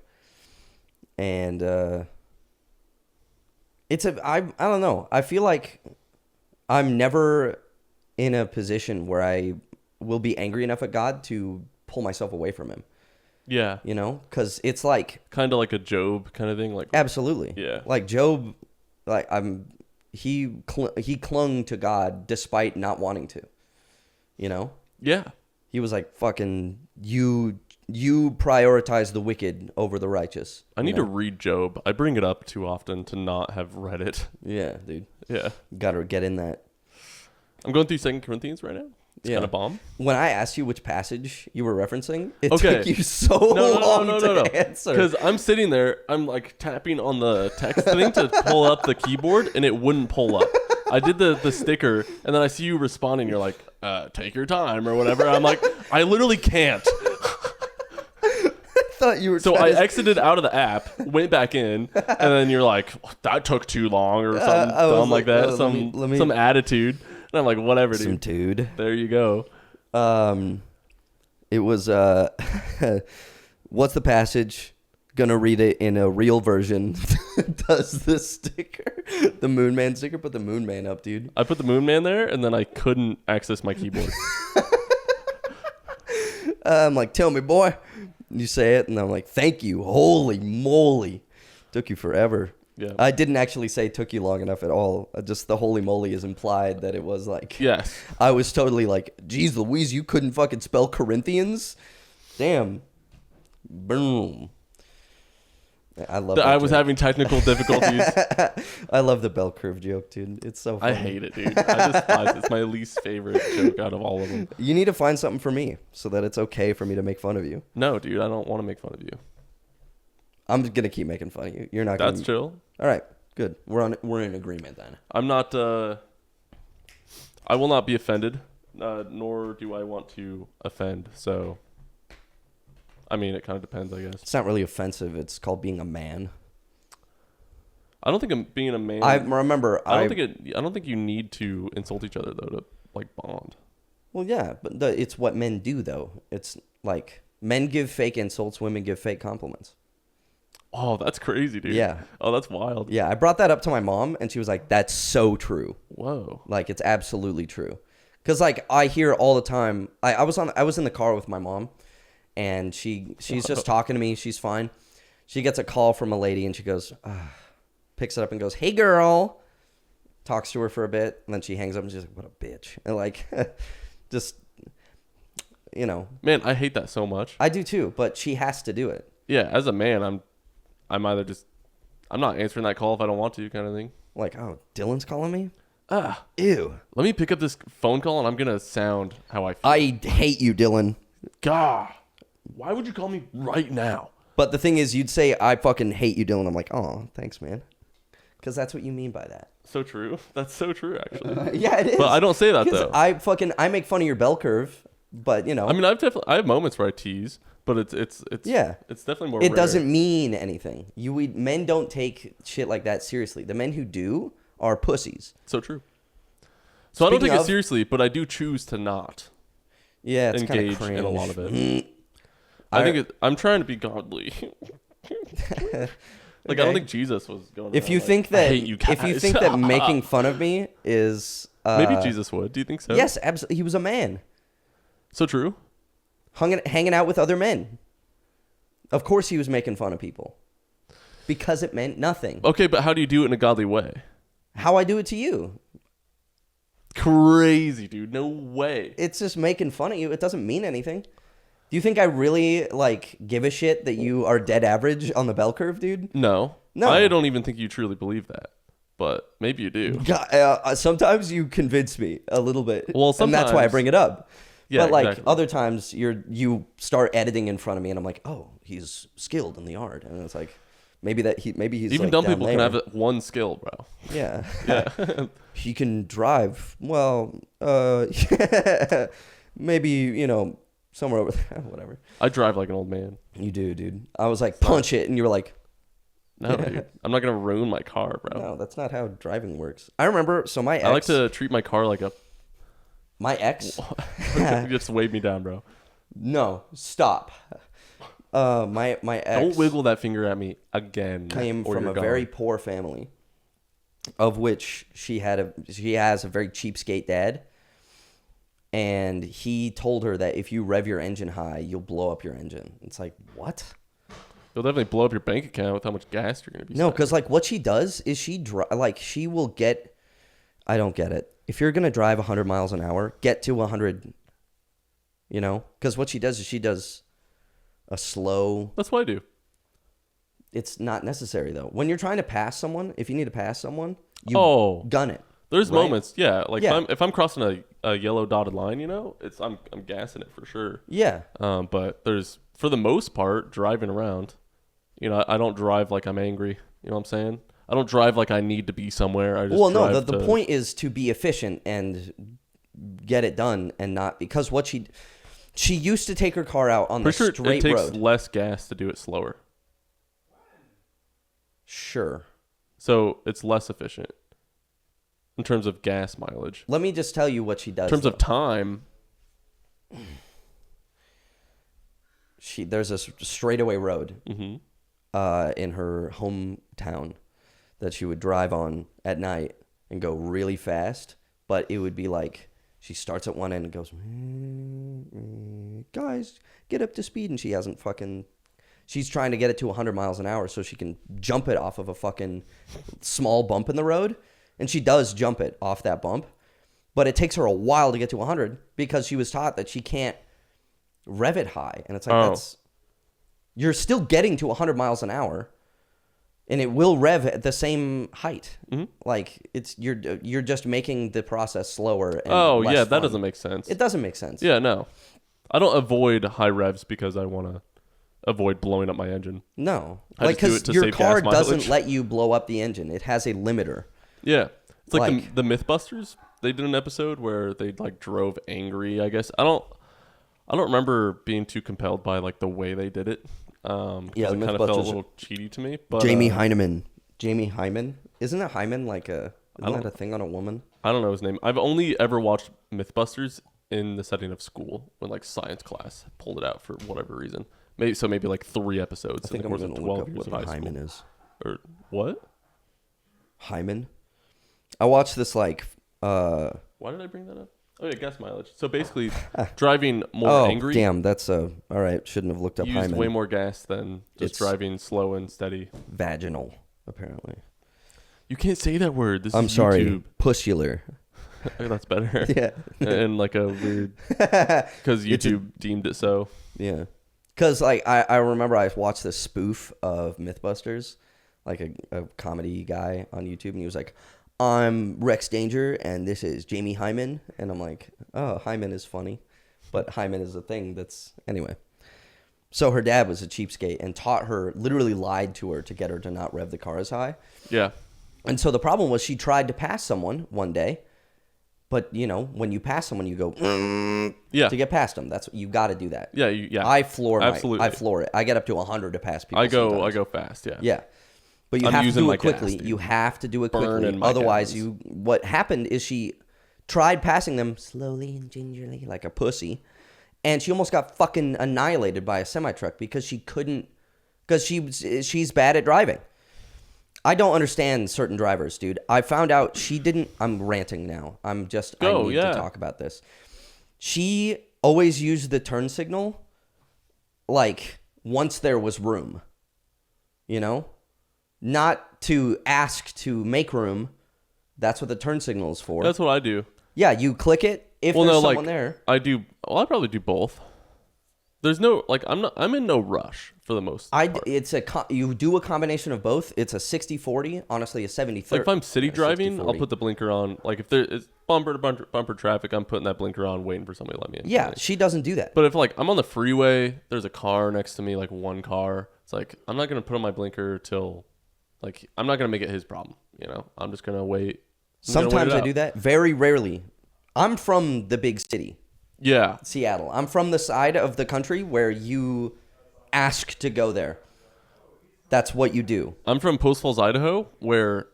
Speaker 1: And I don't know. I feel like I'm never in a position where I will be angry enough at God to pull myself away from him.
Speaker 2: Yeah.
Speaker 1: You know, because it's like
Speaker 2: Kind of like a Job kind of thing. Like
Speaker 1: absolutely.
Speaker 2: Yeah.
Speaker 1: Like Job, like he clung to God despite not wanting to. You know.
Speaker 2: Yeah.
Speaker 1: He was like, "Fucking you prioritize the wicked over the righteous."
Speaker 2: I need to read Job. I bring it up too often to not have read it.
Speaker 1: Yeah, dude.
Speaker 2: Yeah.
Speaker 1: Got to get in that.
Speaker 2: I'm going through 2 Corinthians right now. It's kind of bomb.
Speaker 1: When I asked you which passage you were referencing, it
Speaker 2: Okay.
Speaker 1: took you so long to answer.
Speaker 2: Because I'm sitting there, I'm like tapping on the text thing to pull up the keyboard, and it wouldn't pull up. I did the sticker, and then I see you responding. You're like, take your time or whatever. I'm like, I literally can't.
Speaker 1: Thought you were.
Speaker 2: So I exited out of the app, went back in, and then you're like, that took too long or something dumb like that. Some attitude. And I'm like, whatever, dude.
Speaker 1: Some dude.
Speaker 2: There you go.
Speaker 1: It was what's the passage? Gonna read it in a real version. Does the sticker, the Moon Man sticker? Put the Moon Man up, dude.
Speaker 2: I put the Moon Man there, and then I couldn't access my keyboard.
Speaker 1: I'm like, "Tell me, boy." You say it, and I'm like, "Thank you." Holy moly, took you forever.
Speaker 2: Yeah.
Speaker 1: I didn't actually say took you long enough at all. Just the holy moly is implied that it was like.
Speaker 2: Yes.
Speaker 1: I was totally like, "Geez, Louise, you couldn't fucking spell Corinthians." Damn. Boom. I love.
Speaker 2: I was having technical difficulties.
Speaker 1: I love the bell curve joke, dude. It's so funny.
Speaker 2: I hate it, dude. I despise it. It's my least favorite joke out of all of them.
Speaker 1: You need to find something for me so that it's okay for me to make fun of you.
Speaker 2: No, dude, I don't want to make fun of you.
Speaker 1: I'm gonna keep making fun of you. You're not.
Speaker 2: That's chill.
Speaker 1: All right, good. We're in agreement then.
Speaker 2: I'm not. I will not be offended, nor do I want to offend. So, I mean, it kind of depends, I guess.
Speaker 1: It's not really offensive. It's called being a man.
Speaker 2: I don't think I'm being a man.
Speaker 1: I remember.
Speaker 2: I don't think you need to insult each other though to like bond.
Speaker 1: Well, yeah, but it's what men do though. It's like men give fake insults, women give fake compliments.
Speaker 2: Oh, that's crazy, dude.
Speaker 1: Yeah.
Speaker 2: Oh, that's wild.
Speaker 1: Yeah, I brought that up to my mom, and she was like, "That's so true."
Speaker 2: Whoa.
Speaker 1: Like, it's absolutely true. Because like I hear all the time. I was in the car with my mom, and she's just talking to me. She's fine. She gets a call from a lady, and she goes, picks it up and goes, "Hey, girl." Talks to her for a bit, and then she hangs up, and she's like, "What a bitch!" And like, just
Speaker 2: Man, I hate that so much.
Speaker 1: I do too, but she has to do it.
Speaker 2: Yeah, as a man, I'm either just I'm not answering that call if I don't want to, kind of thing.
Speaker 1: Like, oh, Dylan's calling me?
Speaker 2: Ew. Let me pick up this phone call and I'm going to sound how I feel.
Speaker 1: I hate you, Dylan.
Speaker 2: God. Why would you call me right now?
Speaker 1: But the thing is, you'd say, "I fucking hate you, Dylan." I'm like, "Oh, thanks, man." Because that's what you mean by that.
Speaker 2: So true. That's so true, actually.
Speaker 1: Yeah, it is.
Speaker 2: But I don't say that, though.
Speaker 1: I make fun of your bell curve, but,
Speaker 2: I mean, I have moments where I tease, but it's definitely more
Speaker 1: It
Speaker 2: rare.
Speaker 1: doesn't mean anything. Men don't take shit like that seriously. The men who do are pussies.
Speaker 2: So true. So I don't take
Speaker 1: Speaking
Speaker 2: it
Speaker 1: of-
Speaker 2: seriously, but I do choose to not
Speaker 1: Yeah, it's kind of
Speaker 2: engage
Speaker 1: cringe.
Speaker 2: in a lot of it. I'm trying to be godly. Like, I don't think Jesus was going.
Speaker 1: If you
Speaker 2: like,
Speaker 1: think
Speaker 2: "I
Speaker 1: that,
Speaker 2: hate you
Speaker 1: if you
Speaker 2: guys."
Speaker 1: think that making fun of me is
Speaker 2: Maybe Jesus would. Do you think so?
Speaker 1: Yes, absolutely. He was a man,
Speaker 2: So true.
Speaker 1: hanging out with other men. Of course, he was making fun of people because it meant nothing.
Speaker 2: Okay, but how do you do it in a godly way?
Speaker 1: How I do it to you?
Speaker 2: Crazy, dude. No way.
Speaker 1: It's just making fun of you. It doesn't mean anything. Do you think I really give a shit that you are dead average on the bell curve, dude?
Speaker 2: No.
Speaker 1: No.
Speaker 2: I don't even think you truly believe that. But maybe you do.
Speaker 1: God, sometimes you convince me a little bit.
Speaker 2: Well,
Speaker 1: and that's why I
Speaker 2: sometimes-
Speaker 1: bring it up.
Speaker 2: Yeah,
Speaker 1: but like
Speaker 2: exactly.
Speaker 1: other times you start editing in front of me and I'm like, oh, he's skilled in the art, and it's like maybe he's
Speaker 2: Even
Speaker 1: like
Speaker 2: dumb
Speaker 1: down
Speaker 2: people
Speaker 1: there.
Speaker 2: can have one skill, bro.
Speaker 1: Yeah.
Speaker 2: Yeah.
Speaker 1: He can drive. Well, maybe, somewhere over there. Whatever.
Speaker 2: I drive like an old man.
Speaker 1: You do, dude. I was like, punch it, and you were like,
Speaker 2: No, dude. I'm not gonna ruin my car, bro.
Speaker 1: no, that's not how driving works. I remember. So my ex,
Speaker 2: I like to treat my car like a.
Speaker 1: my ex.
Speaker 2: Just wave me down, bro.
Speaker 1: No, stop. My ex.
Speaker 2: Don't wiggle that finger at me again.
Speaker 1: Came
Speaker 2: or
Speaker 1: from
Speaker 2: you're
Speaker 1: a
Speaker 2: gone.
Speaker 1: very poor family, of which she has a very cheapskate dad, and he told her that if you rev your engine high, you'll blow up your engine. It's like, what?
Speaker 2: You'll definitely blow up your bank account with how much gas you're gonna be.
Speaker 1: No, because like what she does is she will get. I don't get it. If you're gonna drive 100 miles an hour, get to 100. Because what she does is she does a slow.
Speaker 2: That's what I do.
Speaker 1: It's not necessary though. When you're trying to pass someone, if you need to pass someone, you gun it.
Speaker 2: There's
Speaker 1: right?
Speaker 2: moments, yeah. Like
Speaker 1: Yeah.
Speaker 2: if I'm crossing a yellow dotted line, I'm gassing it for sure.
Speaker 1: Yeah.
Speaker 2: But there's for the most part driving around, I don't drive like I'm angry. You know what I'm saying? I don't drive like I need to be somewhere. I just
Speaker 1: No. The point is to be efficient and get it done, and not because what she used to take her car out on the
Speaker 2: sure
Speaker 1: straight
Speaker 2: it takes
Speaker 1: road.
Speaker 2: less gas to do it slower,
Speaker 1: Sure.
Speaker 2: so it's less efficient in terms of gas mileage.
Speaker 1: Let me just tell you what she does.
Speaker 2: In terms of time,
Speaker 1: there's a straightaway road
Speaker 2: mm-hmm.
Speaker 1: in her hometown that she would drive on at night and go really fast, but it would be like she starts at one end and goes, guys, get up to speed, and she's trying to get it to 100 miles an hour so she can jump it off of a fucking small bump in the road, and she does jump it off that bump, but it takes her a while to get to 100 because she was taught that she can't rev it high, and it's like you're still getting to 100 miles an hour, and it will rev at the same height.
Speaker 2: Mm-hmm.
Speaker 1: Like you're just making the process slower. And less
Speaker 2: that
Speaker 1: fun.
Speaker 2: doesn't make sense.
Speaker 1: It doesn't make sense.
Speaker 2: Yeah, no, I don't avoid high revs because I want to avoid blowing up my engine.
Speaker 1: No,
Speaker 2: I
Speaker 1: like
Speaker 2: just do it
Speaker 1: because
Speaker 2: to
Speaker 1: your
Speaker 2: save
Speaker 1: car
Speaker 2: gas
Speaker 1: doesn't
Speaker 2: mileage.
Speaker 1: let you blow up the engine. It has a limiter.
Speaker 2: Yeah, it's like
Speaker 1: Like-
Speaker 2: the Mythbusters. They did an episode where they like drove angry. I guess I don't remember being too compelled by like the way they did it.
Speaker 1: Yeah,
Speaker 2: it
Speaker 1: the
Speaker 2: kind of felt a
Speaker 1: Mythbusters-
Speaker 2: little cheaty to me. But
Speaker 1: Jamie Hyman. Isn't a hymen like isn't that a thing on a woman?
Speaker 2: I don't know his name. I've only ever watched Mythbusters in the setting of school when like science class pulled it out for whatever reason. Maybe like 3 episodes.
Speaker 1: I think
Speaker 2: in
Speaker 1: I'm
Speaker 2: the course
Speaker 1: going to
Speaker 2: of
Speaker 1: look
Speaker 2: 12
Speaker 1: up
Speaker 2: years
Speaker 1: what
Speaker 2: of
Speaker 1: a
Speaker 2: high
Speaker 1: hymen
Speaker 2: school.
Speaker 1: is.
Speaker 2: Or what?
Speaker 1: Hymen. I watched this like.
Speaker 2: Why did I bring that up? Oh yeah, gas mileage. So basically, driving more angry.
Speaker 1: Damn, that's all right. Shouldn't have looked up
Speaker 2: Used
Speaker 1: hymen.
Speaker 2: way more gas than just
Speaker 1: It's-
Speaker 2: driving slow and steady.
Speaker 1: Vaginal, apparently.
Speaker 2: You can't say that word. This
Speaker 1: I'm
Speaker 2: is
Speaker 1: sorry.
Speaker 2: YouTube.
Speaker 1: Pussular.
Speaker 2: That's better.
Speaker 1: Yeah.
Speaker 2: And like a weird, because YouTube deemed it so.
Speaker 1: Yeah. Because like I remember I watched this spoof of Mythbusters, like a comedy guy on YouTube, and he was like, I'm Rex Danger, and this is Jamie Hyman. And I'm like, oh, Hyman is funny. But Hyman is a thing that's... Anyway. So her dad was a cheapskate and literally lied to her to get her to not rev the car as high.
Speaker 2: Yeah.
Speaker 1: And so the problem was she tried to pass someone one day. But, when you pass someone, you go...
Speaker 2: Yeah.
Speaker 1: To get past them. That's you got to do that.
Speaker 2: Yeah. Yeah.
Speaker 1: I floor
Speaker 2: Absolutely.
Speaker 1: it. I get up to 100 to pass people.
Speaker 2: I
Speaker 1: sometimes.
Speaker 2: go fast. Yeah.
Speaker 1: Yeah. But you
Speaker 2: I'm
Speaker 1: have to
Speaker 2: using
Speaker 1: do
Speaker 2: my
Speaker 1: it quickly.
Speaker 2: gas, dude.
Speaker 1: You have to do it
Speaker 2: Burning
Speaker 1: quickly.
Speaker 2: my
Speaker 1: Otherwise,
Speaker 2: gas.
Speaker 1: what happened is she tried passing them slowly and gingerly like a pussy, and she almost got fucking annihilated by a semi-truck because she couldn't, because she's bad at driving. I don't understand certain drivers, dude. I found out she didn't. I'm ranting now. I need to talk about this. She always used the turn signal like once there was room. Not to ask to make room. That's what the turn signal is for.
Speaker 2: That's what I do.
Speaker 1: Yeah, you click it if there's someone there.
Speaker 2: I do. Well, I probably do both. There's no like I'm in no rush for the most part.
Speaker 1: You do a combination of both. It's a 60-40, honestly a 70-30.
Speaker 2: Like if I'm city driving,
Speaker 1: 60-40.
Speaker 2: I'll put the blinker on. Like if there is bumper to bumper traffic, I'm putting that blinker on, waiting for somebody to let me in.
Speaker 1: Yeah, she doesn't do that.
Speaker 2: But if like I'm on the freeway, there's a car next to me, like one car. It's like I'm not gonna put on my blinker till, like I'm not gonna make it his problem. You know, I'm just gonna wait.
Speaker 1: Sometimes I do that. Very rarely. I'm from the big city.
Speaker 2: Yeah.
Speaker 1: Seattle. I'm from the side of the country where you ask to go there. That's what you do.
Speaker 2: I'm from Post Falls, Idaho, where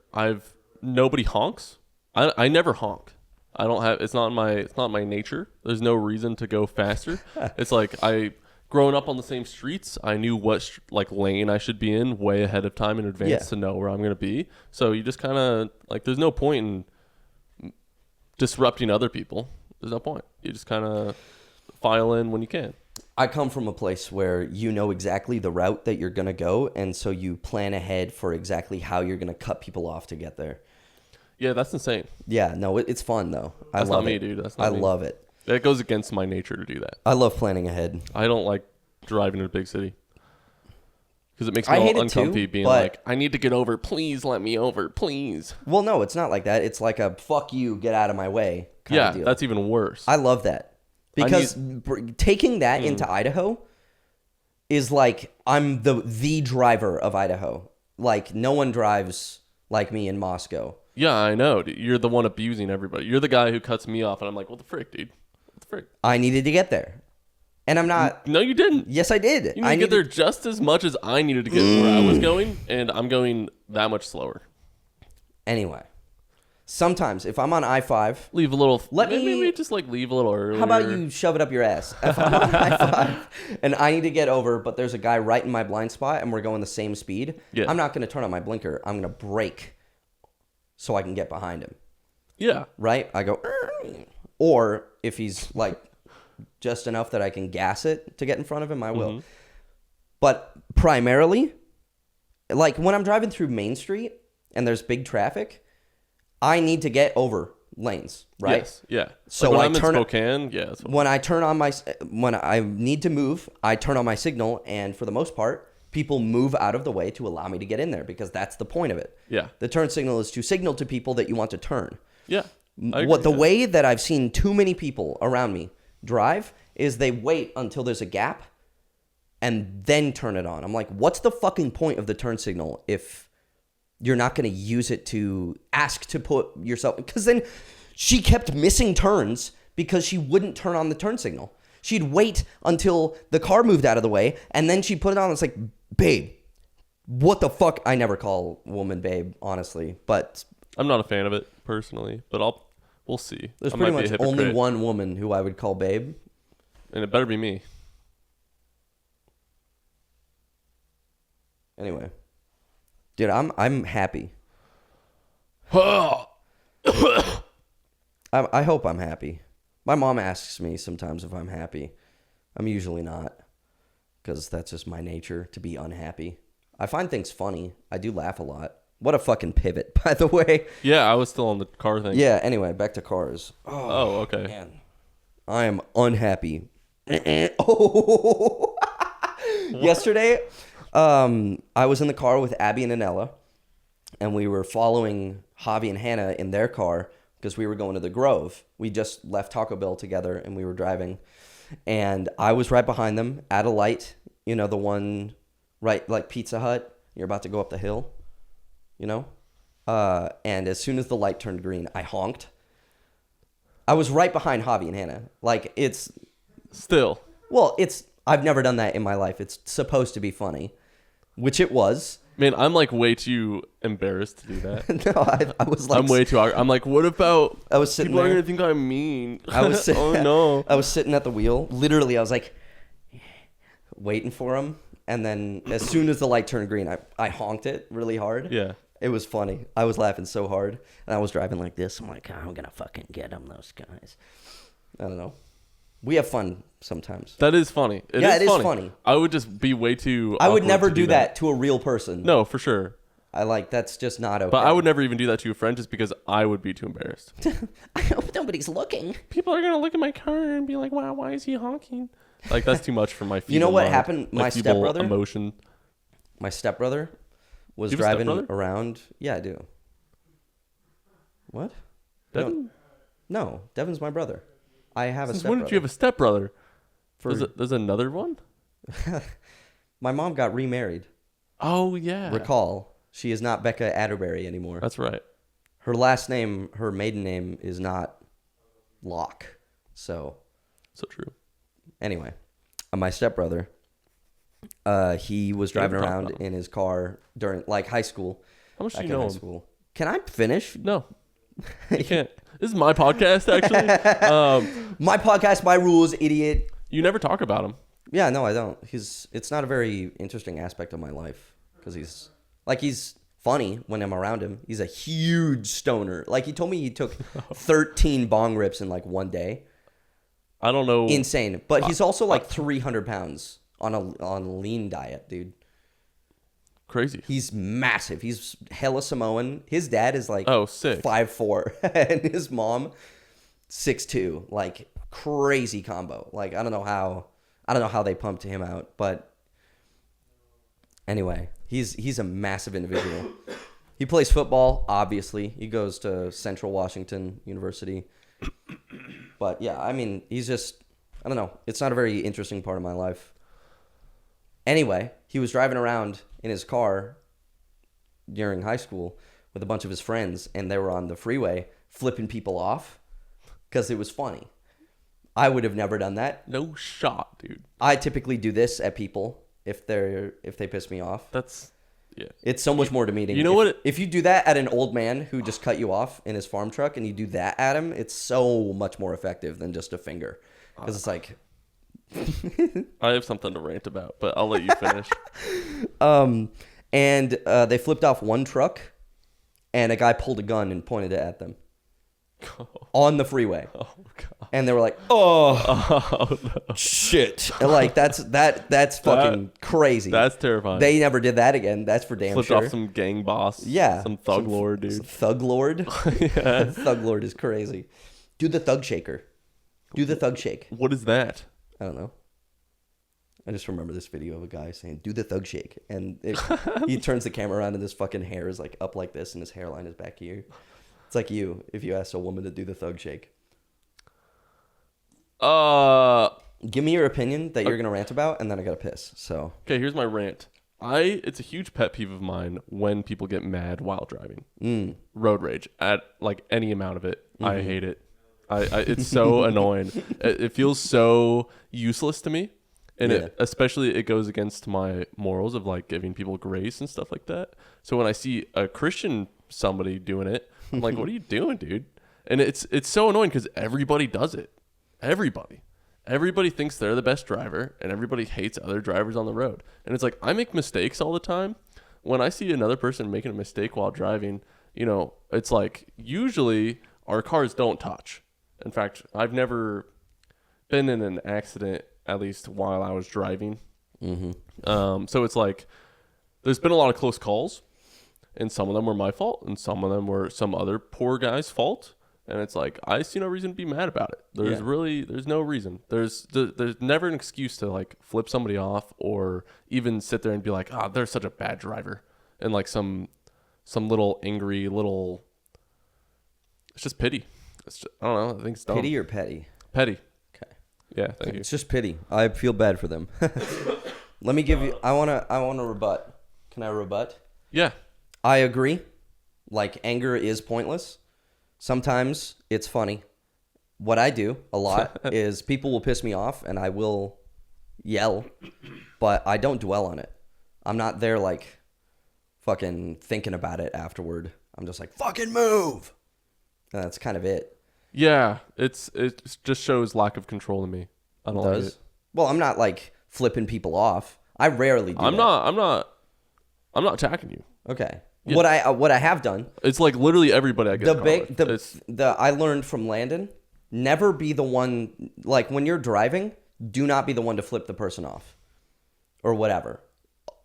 Speaker 2: nobody honks. I never honk. I don't have. It's not my nature. There's no reason to go faster. It's like growing up on the same streets, I knew what lane I should be in way ahead of time in advance to know where I'm gonna be. So you just kind of like. There's no point in disrupting other people. There's no point. You just kind of file in when you can.
Speaker 1: I come from a place where you know exactly the route that you're going to go, and so you plan ahead for exactly how you're going to cut people off to get there.
Speaker 2: Yeah, that's insane.
Speaker 1: Yeah, no, it's fun, though.
Speaker 2: That's not me, dude. That's not me.
Speaker 1: I love it.
Speaker 2: It goes against my nature to do that.
Speaker 1: I love planning ahead.
Speaker 2: I don't like driving in a big city. Because it makes me all uncomfy being like, I need to get over. Please let me over. Please.
Speaker 1: Well, no, it's not like that. It's like a fuck you, get out of my way kind of deal.
Speaker 2: That's even worse.
Speaker 1: I love that. Because taking that into Idaho is like I'm the driver of Idaho. Like no one drives like me in Moscow.
Speaker 2: Yeah, I know. You're the one abusing everybody. You're the guy who cuts me off, and I'm like, what the frick, dude? What the frick?
Speaker 1: I needed to get there. And I'm not...
Speaker 2: No, you didn't.
Speaker 1: Yes, I did.
Speaker 2: You need to get there just as much as I needed to get where I was going, and I'm going that much slower.
Speaker 1: Anyway. Sometimes, if I'm on I-5...
Speaker 2: Leave a little... Maybe just leave a little earlier.
Speaker 1: How about you shove it up your ass? If I'm on I-5 and I need to get over, but there's a guy right in my blind spot and we're going the same speed, I'm not going to turn on my blinker. I'm going to brake so I can get behind him.
Speaker 2: Yeah.
Speaker 1: Right? I go... Or if he's just enough that I can gas it to get in front of him, I will. Mm-hmm. But primarily, when I'm driving through Main Street and there's big traffic, I need to get over lanes, right?
Speaker 2: Yes, yeah.
Speaker 1: So
Speaker 2: when I'm in Spokane, that's
Speaker 1: when I need to move, I turn on my signal, and for the most part, people move out of the way to allow me to get in there because that's the point of it.
Speaker 2: Yeah.
Speaker 1: The turn signal is to signal to people that you want to turn.
Speaker 2: Yeah.
Speaker 1: Way that I've seen too many people around me drive is they wait until there's a gap and then turn it on. I'm like, what's the fucking point of the turn signal if you're not going to use it to ask to put yourself... Because then she kept missing turns because she wouldn't turn on the turn signal. She'd wait until the car moved out of the way, and then she'd put it on. It's like, babe, what the fuck? I never call woman babe, honestly, but...
Speaker 2: I'm not a fan of it, personally, but we'll see.
Speaker 1: There's pretty much only one woman who I would call babe.
Speaker 2: And it better be me.
Speaker 1: Anyway. Dude, I'm happy.
Speaker 2: Oh.
Speaker 1: I hope I'm happy. My mom asks me sometimes if I'm happy. I'm usually not, because that's just my nature to be unhappy. I find things funny. I do laugh a lot. What a fucking pivot, by the way.
Speaker 2: Yeah, I was still on the car thing.
Speaker 1: Yeah, anyway, back to cars.
Speaker 2: Oh, okay.
Speaker 1: Man. I am unhappy. Oh. Yesterday, I was in the car with Abby and Anella, and we were following Javi and Hannah in their car because we were going to the Grove. We just left Taco Bell together, and we were driving. And I was right behind them at a light, the one right like Pizza Hut. You're about to go up the hill, and as soon as the light turned green, I honked. I was right behind Javi and Hannah. It's...
Speaker 2: Still.
Speaker 1: Well, I've never done that in my life. It's supposed to be funny, which it was.
Speaker 2: Man, I'm way too embarrassed to do that.
Speaker 1: No, I was
Speaker 2: I'm way too awkward. I'm what about...
Speaker 1: I was sitting
Speaker 2: people
Speaker 1: there.
Speaker 2: are going to think I'm mean.
Speaker 1: I was
Speaker 2: oh, no.
Speaker 1: I was sitting at the wheel. Literally, I was waiting for him. And then as soon as the light turned green, I honked it really hard.
Speaker 2: Yeah.
Speaker 1: It was funny. I was laughing so hard. And I was driving like this. I'm like, I'm going to fucking get them, those guys. I don't know. We have fun sometimes.
Speaker 2: That is funny. It is funny. I would just be way too...
Speaker 1: I would never do that to a real person.
Speaker 2: No, for sure.
Speaker 1: That's just not okay.
Speaker 2: But I would never even do that to a friend just because I would be too embarrassed.
Speaker 1: I hope nobody's looking.
Speaker 2: People are going to look at my car and be like, wow, why is he honking? Like, that's too much for my feeble
Speaker 1: You know what
Speaker 2: mind,
Speaker 1: happened? My
Speaker 2: feeble
Speaker 1: stepbrother.
Speaker 2: emotion.
Speaker 1: My stepbrother was
Speaker 2: You have a
Speaker 1: driving
Speaker 2: stepbrother?
Speaker 1: around. Yeah, I do. What? You
Speaker 2: Devin?
Speaker 1: don't- No, Devin's my brother. I have a
Speaker 2: Since
Speaker 1: stepbrother.
Speaker 2: when did you have a stepbrother?
Speaker 1: For-
Speaker 2: There's another one?
Speaker 1: My mom got remarried.
Speaker 2: Oh, yeah.
Speaker 1: Recall, she is not Becca Atterberry anymore.
Speaker 2: That's right.
Speaker 1: Her last name, her maiden name, is not Locke. So,
Speaker 2: So true.
Speaker 1: anyway, my stepbrother, he was driving
Speaker 2: talk
Speaker 1: around
Speaker 2: about him.
Speaker 1: in his car during like high school.
Speaker 2: How much do
Speaker 1: Back
Speaker 2: you
Speaker 1: in
Speaker 2: know
Speaker 1: high
Speaker 2: him?
Speaker 1: school. Can I finish?
Speaker 2: No. You can't. This is my podcast, actually.
Speaker 1: My podcast, my rules, idiot.
Speaker 2: You never talk about him.
Speaker 1: Yeah, no, I don't. It's not a very interesting aspect of my life because he's funny when I'm around him. He's a huge stoner. Like he told me he took 13 bong rips in like one day.
Speaker 2: I don't know.
Speaker 1: Insane. But he's also like 300 pounds on a lean diet, dude.
Speaker 2: Crazy.
Speaker 1: He's massive. He's hella Samoan. His dad is like
Speaker 2: Sick.
Speaker 1: 5'4", and his mom 6'2". Like crazy combo. Like I don't know how they pumped him out, but anyway, he's a massive individual. He plays football, obviously. He goes to Central Washington University. But yeah, I mean, he's just I don't know. It's not a very interesting part of my life. Anyway, he was driving around in his car during high school with a bunch of his friends, and they were on the freeway flipping people off because it was funny. I would have never done that.
Speaker 2: No shot, dude.
Speaker 1: I typically do this at people if they piss me off.
Speaker 2: That's yeah.
Speaker 1: It's so much more demeaning.
Speaker 2: You know what?
Speaker 1: If you do that at an old man who just cut you off in his farm truck and you do that at him, it's so much more effective than just a finger. Because it's like,
Speaker 2: I have something to rant about, but I'll let you finish.
Speaker 1: and they flipped off one truck, and a guy pulled a gun and pointed it at them on the freeway.
Speaker 2: Oh god.
Speaker 1: And they were like, "Oh,
Speaker 2: Oh no.
Speaker 1: shit!" And like that's fucking crazy.
Speaker 2: That's terrifying.
Speaker 1: They never did that again. That's for damn
Speaker 2: Flipped
Speaker 1: sure.
Speaker 2: off some gang boss.
Speaker 1: Yeah,
Speaker 2: Some thug lord, dude.
Speaker 1: Thug lord.
Speaker 2: Yeah.
Speaker 1: Thug lord is crazy. Do the thug shaker. Do the thug shake.
Speaker 2: What is that?
Speaker 1: I don't know. I just remember this video of a guy saying, "Do the thug shake," and he turns the camera around and his fucking hair is like up like this, and his hairline is back here. It's like you if you asked a woman to do the thug shake. Give me your opinion that you're gonna rant about, and then I gotta piss. So
Speaker 2: Okay, here's my rant. It's a huge pet peeve of mine when people get mad while driving. Road rage at like any amount of it. I hate it. It's so annoying. It feels so useless to me, and especially it goes against my morals of like giving people grace and stuff like that. So when I see a Christian somebody doing it, I'm like, "What are you doing, dude?" And it's so annoying because everybody does it. Everybody thinks they're the best driver, and everybody hates other drivers on the road. And it's like, I make mistakes all the time. When I see another person making a mistake while driving, it's like usually our cars don't touch. In fact, I've never been in an accident, at least while I was driving. So it's like there's been a lot of close calls, and some of them were my fault, and some of them were some other poor guy's fault. And it's like, I see no reason to be mad about it. There's no reason. There's never an excuse to like flip somebody off or even sit there and be like, they're such a bad driver. And like some little angry little, it's just pity. I don't know. I think it's dumb.
Speaker 1: pity or petty?
Speaker 2: Petty.
Speaker 1: Okay.
Speaker 2: Yeah, thank you.
Speaker 1: It's just pity. I feel bad for them. Let me give you. I wanna rebut. Can I rebut?
Speaker 2: Yeah.
Speaker 1: I agree. Like anger is pointless. Sometimes it's funny. What I do a lot is people will piss me off and I will yell, but I don't dwell on it. I'm not there like fucking thinking about it afterward. I'm just like, fucking move. And that's kind of it.
Speaker 2: Yeah. It just shows lack of control in me. I don't like it.
Speaker 1: Well, I'm not like flipping people off. I rarely do that.
Speaker 2: I'm not attacking you.
Speaker 1: Okay.
Speaker 2: Yeah.
Speaker 1: What I have done.
Speaker 2: It's like literally everybody I get
Speaker 1: I learned from Landon, never be the one, like when you're driving, do not be the one to flip the person off or whatever.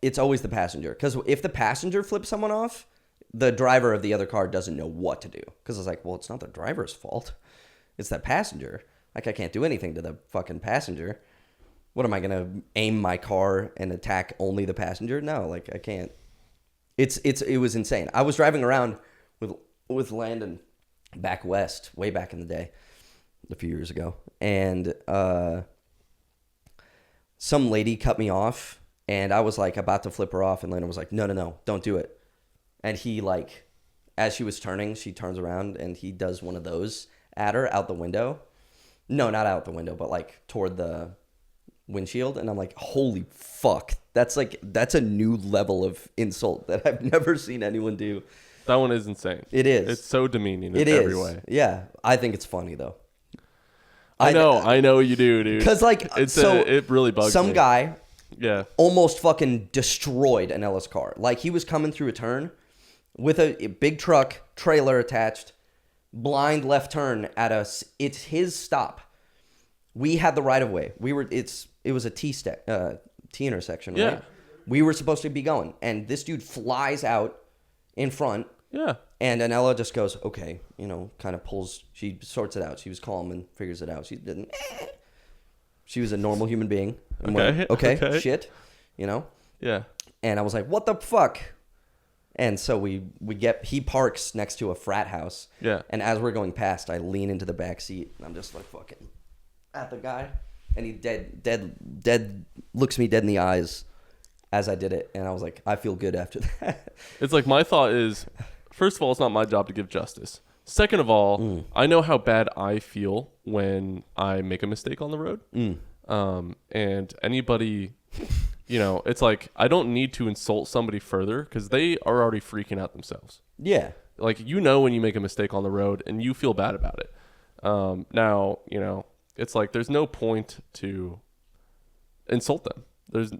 Speaker 1: It's always the passenger. Because if the passenger flips someone off, the driver of the other car doesn't know what to do. Because it's like, well, it's not the driver's fault. It's that passenger. Like I can't do anything to the fucking passenger. What am I gonna aim my car and attack only the passenger? No, like I can't. It was insane. I was driving around with Landon back west, way back in the day, a few years ago, and some lady cut me off, and I was like about to flip her off, and Landon was like, no, don't do it. And he like, as she was turning, she turns around and he does one of those at her out the window. No, not out the window, but like toward the windshield. And I'm like, holy fuck. That's a new level of insult that I've never seen anyone do.
Speaker 2: That one is insane.
Speaker 1: It is.
Speaker 2: It's so demeaning
Speaker 1: in
Speaker 2: every way.
Speaker 1: Yeah. I think it's funny though.
Speaker 2: I know you do, dude.
Speaker 1: Because like,
Speaker 2: it really bugs me.
Speaker 1: Some guy
Speaker 2: yeah,
Speaker 1: almost fucking destroyed an Ellis car. Like he was coming through a turn with a big truck, trailer attached, blind left turn at us. It's his stop. We had the right of way. It was a T intersection, right?
Speaker 2: Yeah.
Speaker 1: We were supposed to be going, and this dude flies out in front.
Speaker 2: Yeah.
Speaker 1: And Anella just goes, okay, kind of pulls. She sorts it out. She was calm and figures it out. She didn't. She was a normal human being. And went, okay, shit,
Speaker 2: Yeah.
Speaker 1: And I was like, what the fuck? And so he parks next to a frat house.
Speaker 2: Yeah.
Speaker 1: And as we're going past, I lean into the back seat and I'm just like fucking at the guy. And he dead looks me dead in the eyes as I did it. And I was like, I feel good after that.
Speaker 2: It's like my thought is, first of all, it's not my job to give justice. Second of all, I know how bad I feel when I make a mistake on the road. And anybody, it's like I don't need to insult somebody further because they are already freaking out themselves.
Speaker 1: Yeah.
Speaker 2: Like, when you make a mistake on the road and you feel bad about it. Now, it's like there's no point to insult them.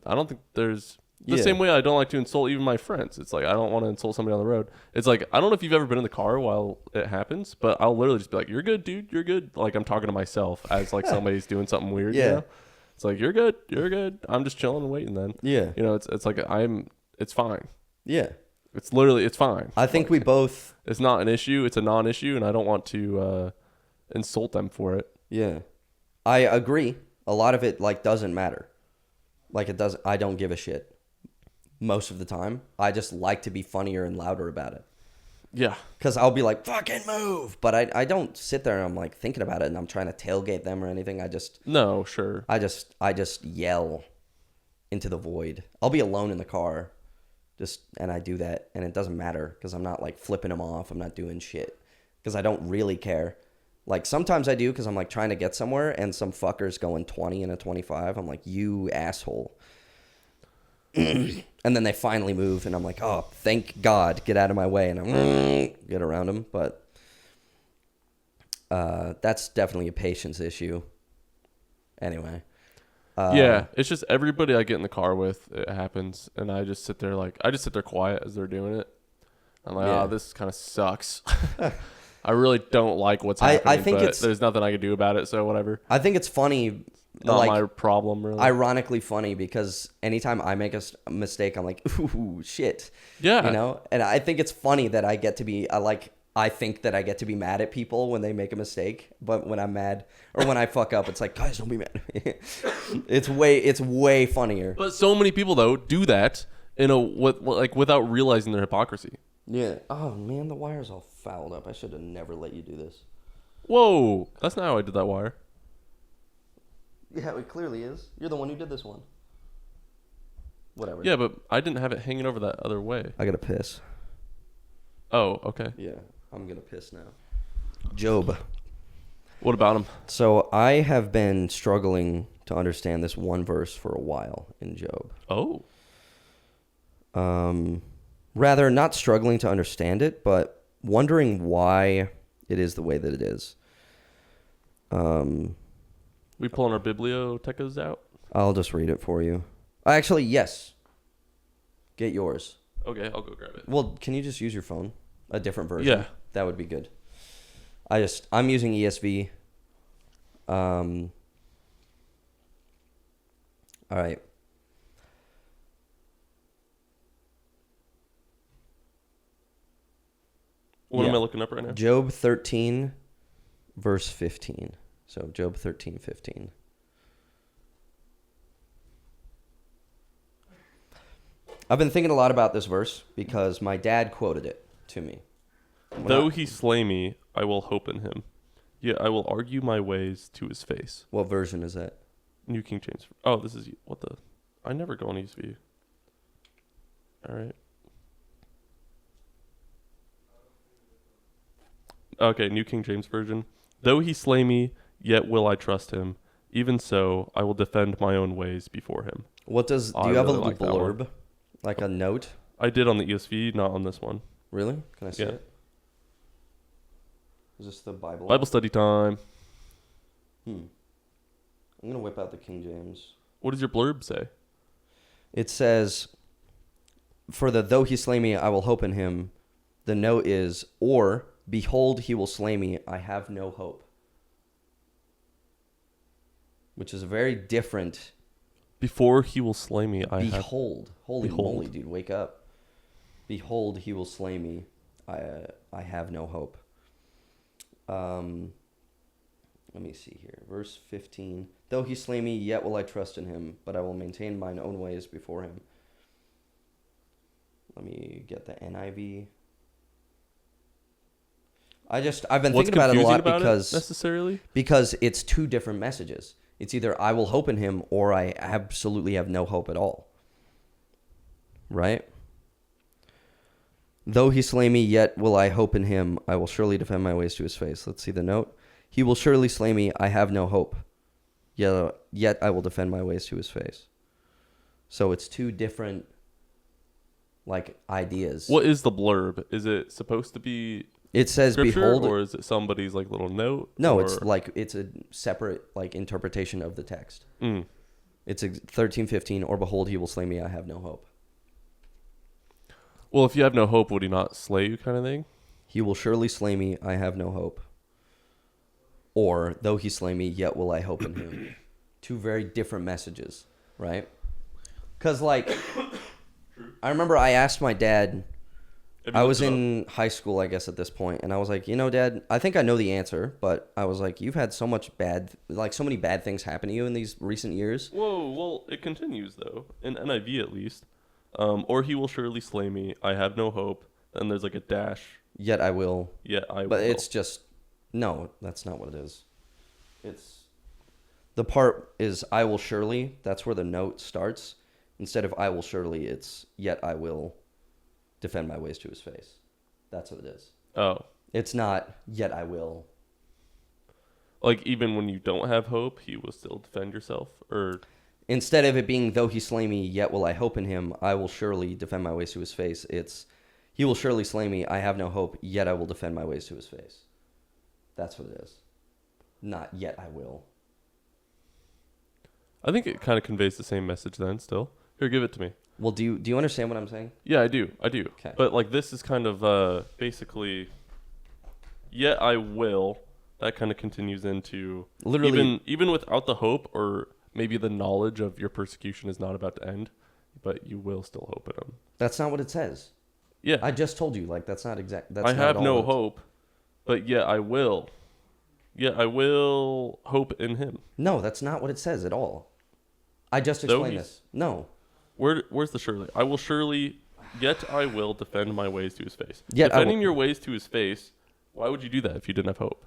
Speaker 2: I don't think there's the same way I don't like to insult even my friends. It's like I don't want to insult somebody on the road. It's like I don't know if you've ever been in the car while it happens, but I'll literally just be like, "You're good, dude. You're good." Like I'm talking to myself as like somebody's doing something weird.
Speaker 1: Yeah.
Speaker 2: It's like you're good. You're good. I'm just chilling and waiting. Then.
Speaker 1: Yeah.
Speaker 2: It's like It's fine.
Speaker 1: Yeah.
Speaker 2: It's fine.
Speaker 1: I think we both.
Speaker 2: It's not an issue. It's a non-issue, and I don't want to insult them for it.
Speaker 1: Yeah. I agree. A lot of it doesn't matter. I don't give a shit. Most of the time, I just like to be funnier and louder about it.
Speaker 2: Yeah.
Speaker 1: Because I'll be like, fucking move. But I don't sit there and I'm like thinking about it and I'm trying to tailgate them or anything.
Speaker 2: No, sure.
Speaker 1: I just yell into the void. I'll be alone in the car and I do that and it doesn't matter because I'm not like flipping them off. I'm not doing shit because I don't really care. Like sometimes I do because I'm like trying to get somewhere and some fucker's going 20 and a 25. I'm like, you asshole. And then they finally move, and I'm like, oh, thank God, get out of my way, and I'm get around them. But that's definitely a patience issue. Anyway.
Speaker 2: Yeah, it's just everybody I get in the car with, it happens, and I just sit there quiet as they're doing it. I'm like, oh, this kind of sucks. I really don't like what's happening,
Speaker 1: I think
Speaker 2: but there's nothing I can do about it, so whatever.
Speaker 1: I think it's funny.
Speaker 2: Not my problem, really.
Speaker 1: Ironically funny because anytime I make a mistake, I'm like, ooh, shit.
Speaker 2: Yeah.
Speaker 1: And I think it's funny that I think that I get to be mad at people when they make a mistake. But when I'm mad or when I fuck up, it's like, guys, don't be mad at me. It's way funnier.
Speaker 2: But so many people, though, do that without realizing their hypocrisy.
Speaker 1: Yeah. Oh, man, the wire's all fouled up. I should have never let you do this.
Speaker 2: Whoa. That's not how I did that wire.
Speaker 1: Yeah, it clearly is. You're the one who did this one. Whatever.
Speaker 2: Yeah, but I didn't have it hanging over that other way.
Speaker 1: I gotta piss.
Speaker 2: Oh, okay.
Speaker 1: Yeah, I'm gonna piss now. Job.
Speaker 2: What about him?
Speaker 1: So I have been struggling to understand this one verse for a while in Job.
Speaker 2: Oh.
Speaker 1: Rather not struggling to understand it, but wondering why it is the way that it is.
Speaker 2: We pulling our bibliotecas out?
Speaker 1: I'll just read it for you. Actually, yes. Get yours.
Speaker 2: Okay, I'll go grab it.
Speaker 1: Well, can you just use your phone? A different version?
Speaker 2: Yeah.
Speaker 1: That would be good. I'm using ESV. All right.
Speaker 2: What am I looking up right now?
Speaker 1: Job 13, verse 15. So Job 13:15. I've been thinking a lot about this verse because my dad quoted it to me.
Speaker 2: Though he slay me, I will hope in him. Yet I will argue my ways to his face.
Speaker 1: What version is that?
Speaker 2: New King James. Oh, this is what the. I never go on ESV. All right. Okay, New King James Version. Though he slay me, yet will I trust him. Even so, I will defend my own ways before him.
Speaker 1: What does? Do
Speaker 2: I
Speaker 1: you have
Speaker 2: really
Speaker 1: a
Speaker 2: like that
Speaker 1: blurb, like a note?
Speaker 2: I did on the ESV, not on this one.
Speaker 1: Really? Can I see
Speaker 2: Yeah.
Speaker 1: it? Is this the Bible?
Speaker 2: Bible study time.
Speaker 1: I'm gonna whip out the King James.
Speaker 2: What does your blurb say?
Speaker 1: It says, "For the though he slay me, I will hope in him." The note is, or behold, he will slay me. I have no hope. Which is a very different.
Speaker 2: Before he will slay me,
Speaker 1: Behold, holy
Speaker 2: Behold.
Speaker 1: moly, dude, wake up! Behold, he will slay me. I have no hope. Let me see here. Verse 15. Though he slay me, yet will I trust in him, but I will maintain mine own ways before him. Let me get the NIV. I've been
Speaker 2: What's
Speaker 1: thinking about it a lot
Speaker 2: confusing about
Speaker 1: because
Speaker 2: it necessarily?
Speaker 1: because it's two different messages. It's either I will hope in him or I absolutely have no hope at all. Right? Though he slay me, yet will I hope in him. I will surely defend my ways to his face. Let's see the note. He will surely slay me. I have no hope. Yet I will defend my ways to his face. So it's two different, like, ideas.
Speaker 2: What is the blurb? Is it supposed to be
Speaker 1: It says,
Speaker 2: scripture,
Speaker 1: behold.
Speaker 2: or is it somebody's like little note?
Speaker 1: No,
Speaker 2: or?
Speaker 1: it's a separate, like, interpretation of the text.
Speaker 2: Mm.
Speaker 1: It's 13:15, or behold, he will slay me. I have no hope.
Speaker 2: Well, if you have no hope, would he not slay you, kind of thing?
Speaker 1: He will surely slay me. I have no hope. Or, though he slay me, yet will I hope in him. Two very different messages, right? Because, like, I remember I asked my dad, I was in high school, I guess, at this point, and I was like, Dad, I think I know the answer, but I was like, you've had so much so many bad things happen to you in these recent years.
Speaker 2: Whoa, well, it continues, though, in NIV at least. Or he will surely slay me. I have no hope. Then there's like a dash.
Speaker 1: Yet I will.
Speaker 2: Yet I will.
Speaker 1: But it's just, no, that's not what it is. The part is I will surely. That's where the note starts. Instead of I will surely, it's yet I will defend my ways to his face. That's what it is.
Speaker 2: Oh.
Speaker 1: It's not yet I will.
Speaker 2: Like, even when you don't have hope, he will still defend yourself? Or
Speaker 1: Instead of it being, though he slay me, yet will I hope in him, I will surely defend my ways to his face. It's, he will surely slay me, I have no hope, yet I will defend my ways to his face. That's what it is. Not yet I will.
Speaker 2: I think it kind of conveys the same message then still. Here, give it to me.
Speaker 1: Well, do you understand what I'm saying?
Speaker 2: Yeah, I do.
Speaker 1: Okay.
Speaker 2: But, like, this is kind of basically, yet I will. That kind of continues into,
Speaker 1: Literally,
Speaker 2: even without the hope or maybe the knowledge of your persecution is not about to end, but you will still hope in him.
Speaker 1: that's not what it says.
Speaker 2: Yeah.
Speaker 1: I just told you, like, that's not exact. That's
Speaker 2: I
Speaker 1: not
Speaker 2: have
Speaker 1: all
Speaker 2: no
Speaker 1: it is.
Speaker 2: hope, but yet I will. Yet I will hope in him.
Speaker 1: No, that's not what it says at all. I just
Speaker 2: Though
Speaker 1: explained
Speaker 2: he's-
Speaker 1: this. No.
Speaker 2: Where's the surely? I will surely, yet I will defend my ways to his face.
Speaker 1: Yet I will-
Speaker 2: Defending your ways to his face, why would you do that if you didn't have hope?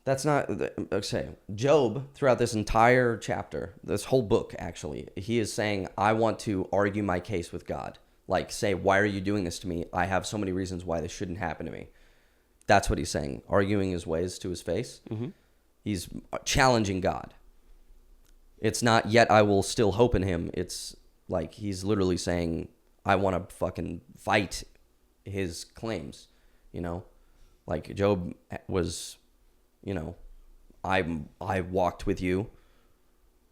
Speaker 1: That's not, okay. Job, throughout this entire chapter, this whole book, actually, he is saying, I want to argue my case with God. Like, say, why are you doing this to me? I have so many reasons why this shouldn't happen to me. That's what he's saying, arguing his ways to his face.
Speaker 2: Mm-hmm.
Speaker 1: He's challenging God. It's not, yet I will still hope in him. It's like, he's literally saying, I want to fucking fight his claims, Like, Job was... I walked with you.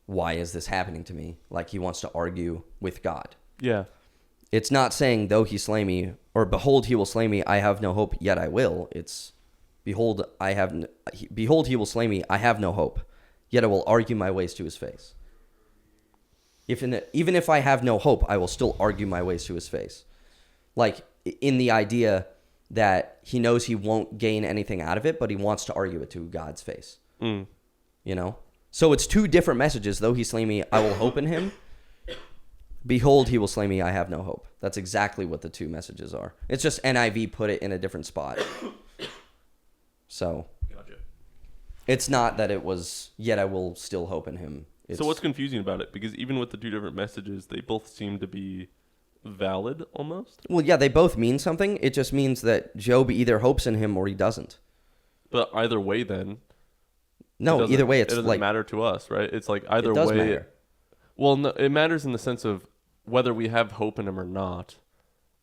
Speaker 1: Why is this happening to me? Like, he wants to argue with God.
Speaker 2: Yeah.
Speaker 1: It's not saying, though he slay me, or behold, he will slay me, I have no hope, yet I will. It's, behold, he will slay me, I have no hope, yet I will argue my ways to his face. Even if I have no hope, I will still argue my ways to his face. Like, in the idea that he knows he won't gain anything out of it, but he wants to argue it to God's face.
Speaker 2: Mm.
Speaker 1: So it's two different messages. Though he slay me, I will hope in him. Behold, he will slay me. I have no hope. That's exactly what the two messages are. It's just NIV put it in a different spot. So
Speaker 2: Gotcha.
Speaker 1: it's not that it was, yet I will still hope in him.
Speaker 2: So what's confusing about it? Because even with the two different messages, they both seem to be valid almost.
Speaker 1: Well, yeah, they both mean something. It just means that Job either hopes in him or he doesn't.
Speaker 2: But either way, then.
Speaker 1: No, either way, it's
Speaker 2: it doesn't
Speaker 1: like
Speaker 2: matter to us, right? It's like either
Speaker 1: it does
Speaker 2: way.
Speaker 1: matter.
Speaker 2: Well, no, it matters in the sense of whether we have hope in him or not.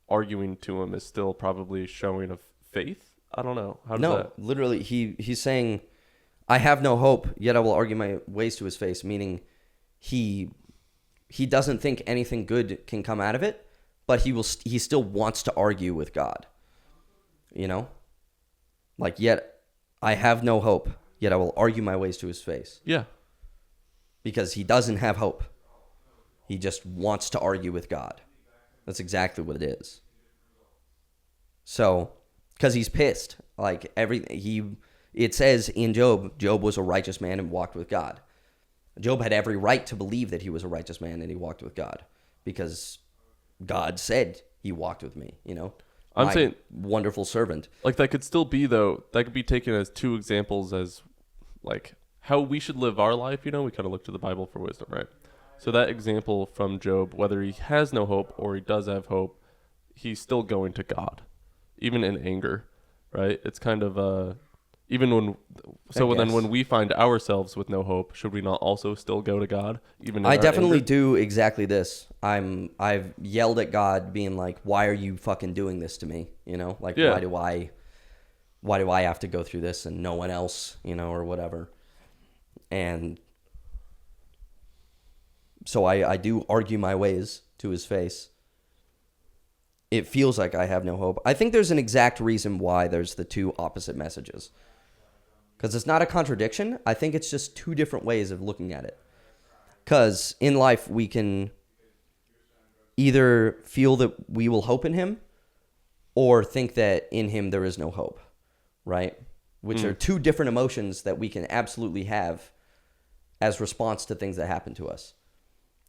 Speaker 2: Arguing to him is still probably showing of faith. I don't know. How does
Speaker 1: No,
Speaker 2: that?
Speaker 1: literally, he's saying, I have no hope, yet I will argue my ways to his face, meaning he doesn't think anything good can come out of it, but he still wants to argue with God. You know? Like, yet I have no hope, yet I will argue my ways to his face.
Speaker 2: Yeah.
Speaker 1: Because he doesn't have hope. He just wants to argue with God. That's exactly what it is. So, because he's pissed. Like, it says in Job was a righteous man and walked with God. Job had every right to believe that he was a righteous man and he walked with God. Because God said he walked with me, you know?
Speaker 2: I'm saying,
Speaker 1: wonderful servant.
Speaker 2: like, that could still be, though, that could be taken as two examples as, like, how we should live our life, you know? We kind of look to the Bible for wisdom, right? So that example from Job, whether he has no hope or he does have hope, he's still going to God, even in anger, right? It's kind of even when then when we find ourselves with no hope, should we not also still go to God? Even in
Speaker 1: I
Speaker 2: our
Speaker 1: definitely
Speaker 2: anger?
Speaker 1: do exactly this. I've yelled at God, being like, "Why are you fucking doing this to me?" You know, like
Speaker 2: Yeah.
Speaker 1: why do I have to go through this and no one else, you know, or whatever. And so I do argue my ways to his face. It feels like I have no hope. I think there's an exact reason why there's the two opposite messages. Because it's not a contradiction. I think it's just two different ways of looking at it. Because in life, we can either feel that we will hope in him or think that in him there is no hope, right? Which are two different emotions that we can absolutely have as response to things that happen to us.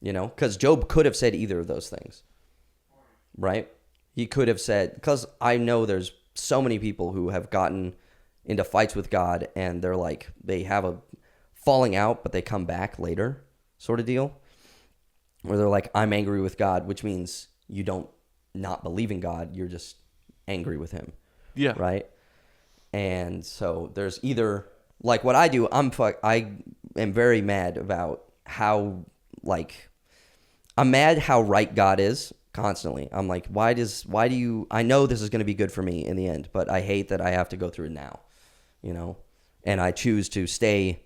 Speaker 1: You know, because Job could have said either of those things, right? He could have said, because I know there's so many people who have gotten into fights with God and they're like, they have a falling out, but they come back later sort of deal. Where they're like, I'm angry with God, which means you don't not believe in God. You're just angry with him.
Speaker 2: Yeah.
Speaker 1: Right? And so there's either, like what I do, I am very mad about how, like, I'm mad how right God is constantly. I'm like, why do you, I know this is going to be good for me in the end, but I hate that I have to go through it now, you know? And I choose to stay,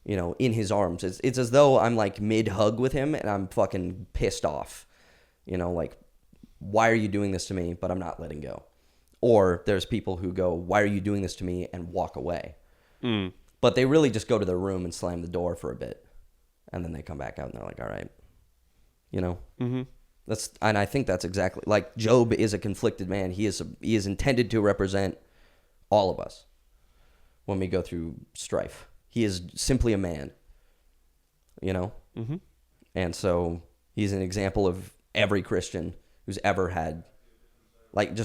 Speaker 1: you know, in his arms. It's as though I'm like mid-hug with him and I'm fucking pissed off, you know, like, why are you doing this to me? But I'm not letting go. Or there's people who go, why are you doing this to me? And walk away. But they really just go to their room and slam the door for a bit. And then they come back out and they're like, all right, you know? Mm-hmm. And I think that's exactly, like, Job is a conflicted man. He is intended to represent all of us when we go through strife. He is simply a man, you know? Mm-hmm. And so he's an example of every Christian who's ever had, like,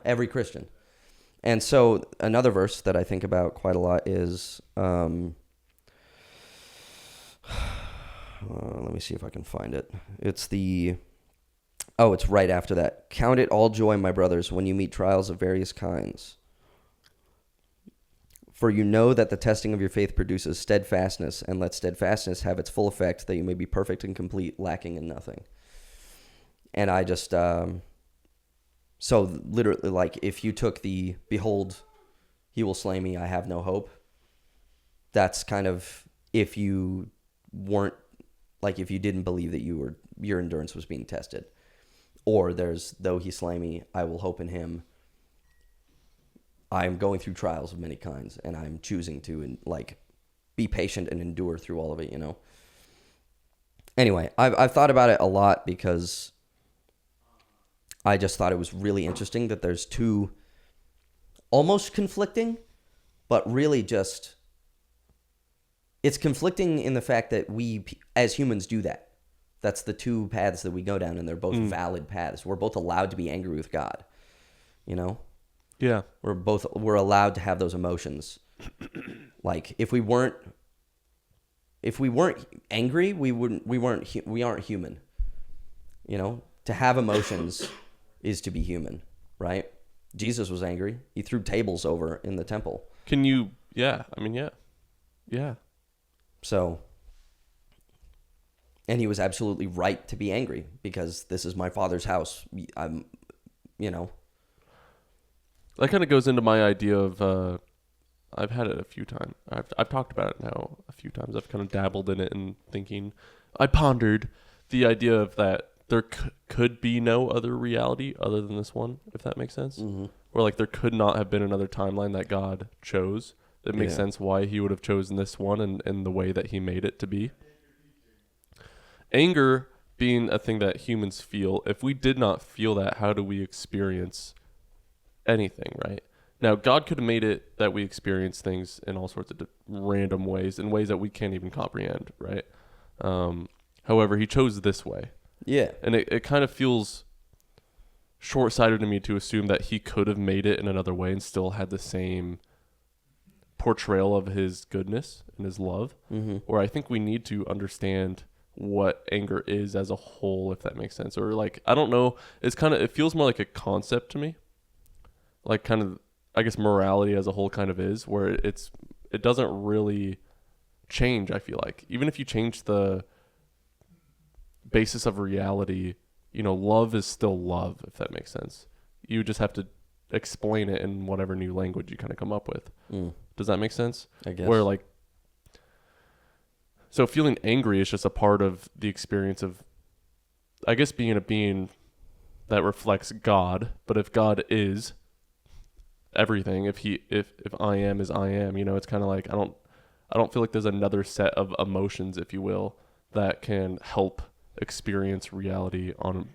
Speaker 1: every Christian. And so another verse that I think about quite a lot is, let me see if I can find it. It's right after that. Count it all joy, my brothers, when you meet trials of various kinds. For you know that the testing of your faith produces steadfastness, and let steadfastness have its full effect, that you may be perfect and complete, lacking in nothing. And I just, so literally, like, if you took the, behold, he will slay me, I have no hope, that's kind of, if you weren't, like, if you didn't believe that your endurance was being tested. Or there's, though he slay me, I will hope in him. I'm going through trials of many kinds, and I'm choosing to, like, be patient and endure through all of it, you know? Anyway, I've thought about it a lot because I just thought it was really interesting that there's two almost conflicting, but really just, it's conflicting in the fact that we, as humans, do that. That's the two paths that we go down, and they're both valid paths. We're both allowed to be angry with God. You know?
Speaker 2: Yeah.
Speaker 1: We're allowed to have those emotions. Like if we weren't angry, we aren't human. You know? To have emotions is to be human, right? Jesus was angry. He threw tables over in the temple.
Speaker 2: Can you yeah, I mean yeah.
Speaker 1: So, and he was absolutely right to be angry because this is my Father's house. I'm, you know.
Speaker 2: That kind of goes into my idea of, I've had it a few times. I've talked about it now a few times. I've kind of dabbled in it and thinking. I pondered the idea of that there could be no other reality other than this one, if that makes sense.
Speaker 1: Mm-hmm.
Speaker 2: Or like there could not have been another timeline that God chose. It makes sense why he would have chosen this one and the way that he made it to be. Anger being a thing that humans feel, if we did not feel that, how do we experience anything, right? Now, God could have made it that we experience things in all sorts of random ways, in ways that we can't even comprehend, right? However, he chose this way.
Speaker 1: Yeah.
Speaker 2: And it kind of feels short-sighted to me to assume that he could have made it in another way and still had the same portrayal of his goodness and his love.
Speaker 1: Mm-hmm.
Speaker 2: Or I think we need to understand what anger is as a whole, if that makes sense. Or like, I don't know, it feels more like a concept to me. Like kind of, I guess morality as a whole kind of is, where it doesn't really change, I feel like. Even if you change the basis of reality, you know, love is still love, if that makes sense. You just have to explain it in whatever new language you kind of come up with. Does that make sense?
Speaker 1: I guess.
Speaker 2: Where like, so feeling angry is just a part of the experience of, I guess, being a being that reflects God. But if God is everything, if I am is I am, you know, it's kind of like, I don't feel like there's another set of emotions, if you will, that can help experience reality on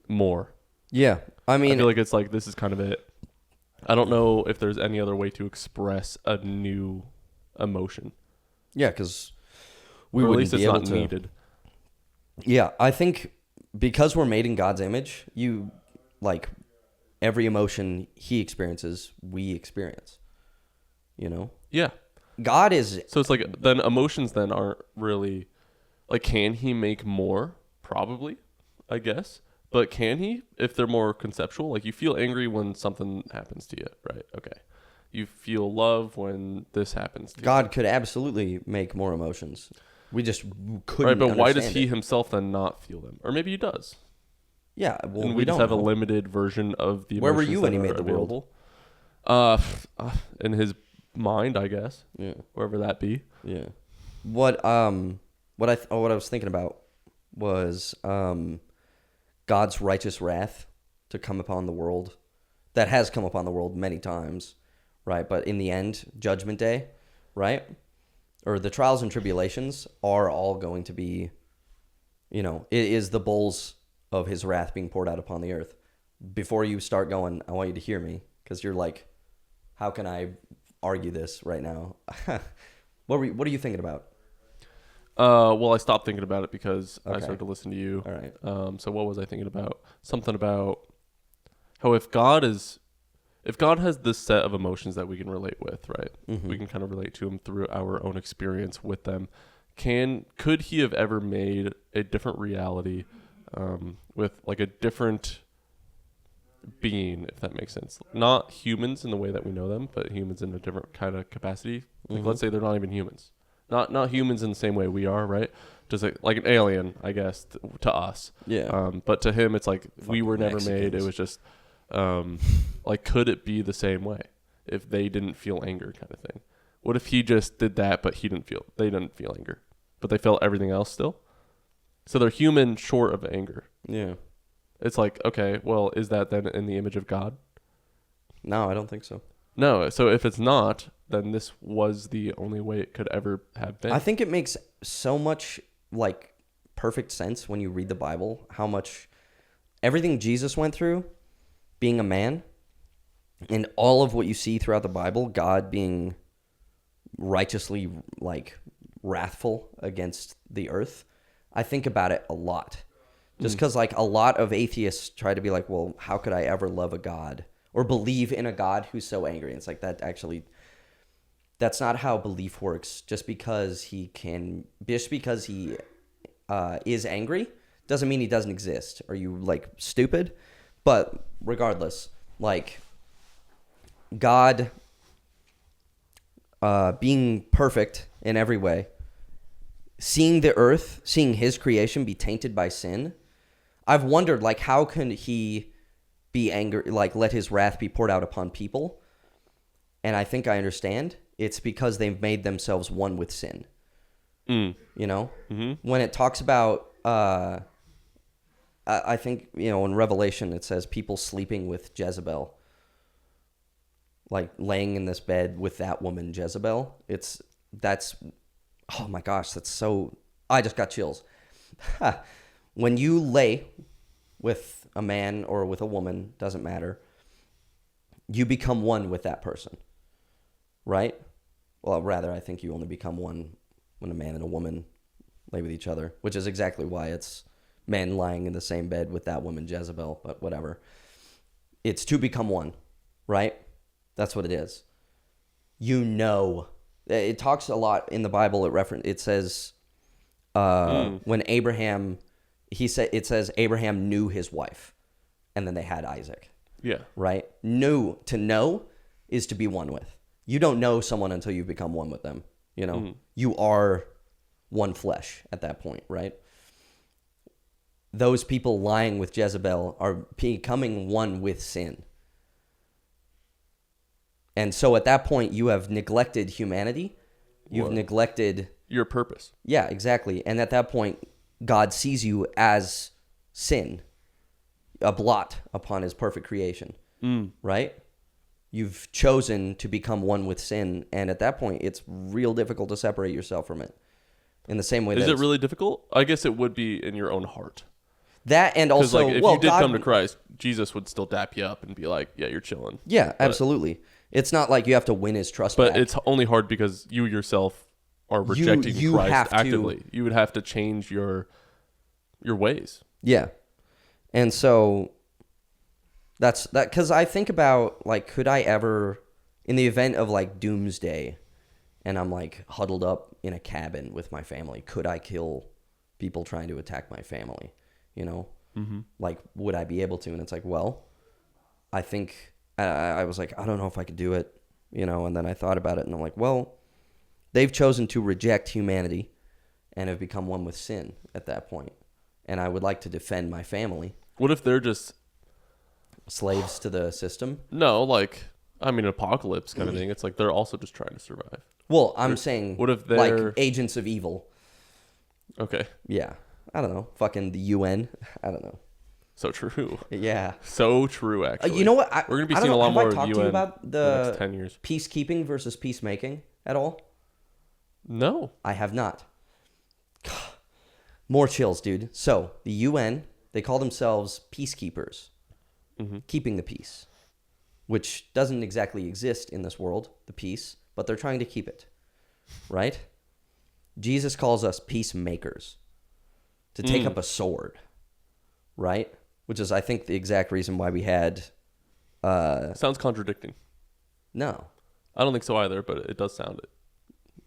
Speaker 2: more.
Speaker 1: Yeah. I mean,
Speaker 2: I feel like it's like, this is kind of it. I don't know if there's any other way to express a new emotion.
Speaker 1: yeah, because
Speaker 2: Or at least it's not needed.
Speaker 1: Yeah, I think because we're made in God's image, every emotion he experiences, we experience. You know?
Speaker 2: Yeah.
Speaker 1: God is...
Speaker 2: So it's like, then emotions then aren't really, like, can he make more? Probably, I guess. But can he, if they're more conceptual? Like, you feel angry when something happens to you, right? Okay. You feel love when this happens to you.
Speaker 1: God could absolutely make more emotions. We just couldn't.
Speaker 2: Right, but why does
Speaker 1: understand
Speaker 2: he
Speaker 1: it.
Speaker 2: himself then not feel them? Or maybe he does.
Speaker 1: Yeah, well,
Speaker 2: And
Speaker 1: we
Speaker 2: just
Speaker 1: don't
Speaker 2: have
Speaker 1: know.
Speaker 2: a limited version of the emotions.
Speaker 1: Where were you when
Speaker 2: that
Speaker 1: he
Speaker 2: are
Speaker 1: made the world?
Speaker 2: available. In his mind, I guess.
Speaker 1: Yeah.
Speaker 2: Wherever that be.
Speaker 1: Yeah. What I was thinking about was God's righteous wrath to come upon the world. That has come upon the world many times, right? But in the end, Judgment Day, right? Or the trials and tribulations are all going to be, you know, it is the bowls of his wrath being poured out upon the earth. Before you start going, I want you to hear me, because you're like, how can I argue this right now? What are you thinking about?
Speaker 2: Well, I stopped thinking about it because I
Speaker 1: Okay.
Speaker 2: started to listen to you.
Speaker 1: All right.
Speaker 2: So what was I thinking about? Something about how if God has this set of emotions that we can relate with, right?
Speaker 1: Mm-hmm.
Speaker 2: We can kind of relate to him through our own experience with them. Could he have ever made a different reality with like a different being, if that makes sense? Not humans in the way that we know them, but humans in a different kind of capacity. Like, let's say they're not even humans. Not humans in the same way we are, right? Just like an alien, I guess, to us.
Speaker 1: Yeah.
Speaker 2: But to him, it's like we were never
Speaker 1: Mexicans.
Speaker 2: made. It was just like, could it be the same way if they didn't feel anger, kind of thing? What if he just did that, but they didn't feel anger, but they felt everything else still? So they're human short of anger.
Speaker 1: Yeah.
Speaker 2: It's like, okay, well, is that then in the image of God?
Speaker 1: No, I don't think so.
Speaker 2: No. So if it's not, then this was the only way it could ever have been.
Speaker 1: I think it makes so much like perfect sense when you read the Bible, how much everything Jesus went through, being a man, and all of what you see throughout the Bible, God being righteously like wrathful against the earth, I think about it a lot. Just because, like, a lot of atheists try to be like, well, how could I ever love a God or believe in a God who's so angry? And it's like, that's not how belief works. Just because he is angry doesn't mean he doesn't exist. Are you, like, stupid? But regardless, like, God being perfect in every way, seeing the earth, seeing his creation be tainted by sin, I've wondered, like, how can he be angry, like, let his wrath be poured out upon people? And I think I understand. It's because they've made themselves one with sin. You know? Mm-hmm. When it talks about, I think, you know, in Revelation, it says people sleeping with Jezebel. Like, laying in this bed with that woman, Jezebel. Oh my gosh, that's so... I just got chills. When you lay with a man or with a woman, doesn't matter, you become one with that person, right? Well, rather, I think you only become one when a man and a woman lay with each other, which is exactly why it's men lying in the same bed with that woman, Jezebel, but whatever. It's to become one, right? That's what it is. You know... It talks a lot in the Bible. It says when Abraham, it says Abraham knew his wife, and then they had Isaac.
Speaker 2: Yeah.
Speaker 1: Right. To know is to be one with. You don't know someone until you become one with them. You know, you are one flesh at that point, right? Those people lying with Jezebel are becoming one with sin. And so at that point, you have neglected humanity. You've neglected...
Speaker 2: your purpose.
Speaker 1: Yeah, exactly. And at that point, God sees you as sin, a blot upon his perfect creation, right? You've chosen to become one with sin. And at that point, it's real difficult to separate yourself from it. In the same way
Speaker 2: Is it really difficult? I guess it would be in your own heart.
Speaker 1: That and also...
Speaker 2: Like, if you did come to Christ, Jesus would still dap you up and be like, yeah, you're chilling.
Speaker 1: Yeah, absolutely. It's not like you have to win his trust
Speaker 2: But
Speaker 1: back.
Speaker 2: it's only hard because you yourself are rejecting Christ actively. You would have to change your ways.
Speaker 1: Yeah. And so that's that, because I think about, like, could I ever, in the event of, like, doomsday, and I'm, like, huddled up in a cabin with my family, could I kill people trying to attack my family? You know? Mm-hmm. Like, would I be able to? And it's like, well, I think... I was like, I don't know if I could do it, you know, and then I thought about it, and I'm like, well, they've chosen to reject humanity and have become one with sin at that point, and I would like to defend my family.
Speaker 2: What if they're just...
Speaker 1: slaves to the system?
Speaker 2: No, like, I mean, apocalypse kind of thing. It's like they're also just trying to survive.
Speaker 1: Well, I'm saying,
Speaker 2: what if they're...
Speaker 1: like, agents of evil.
Speaker 2: Okay.
Speaker 1: Yeah. I don't know. Fucking the UN. I don't know.
Speaker 2: So true.
Speaker 1: Yeah.
Speaker 2: So true, actually.
Speaker 1: You know what?
Speaker 2: We're going to be seeing a lot more of
Speaker 1: UN
Speaker 2: UN
Speaker 1: about
Speaker 2: in the next 10 years.
Speaker 1: Peacekeeping versus peacemaking at all?
Speaker 2: No.
Speaker 1: I have not. More chills, dude. So, the UN, they call themselves peacekeepers. Keeping the peace. Which doesn't exactly exist in this world, the peace, but they're trying to keep it. Right? Jesus calls us peacemakers. To take up a sword. Right? Which is, I think, the exact reason why we had...
Speaker 2: Sounds contradicting.
Speaker 1: No.
Speaker 2: I don't think so either, but it does sound it.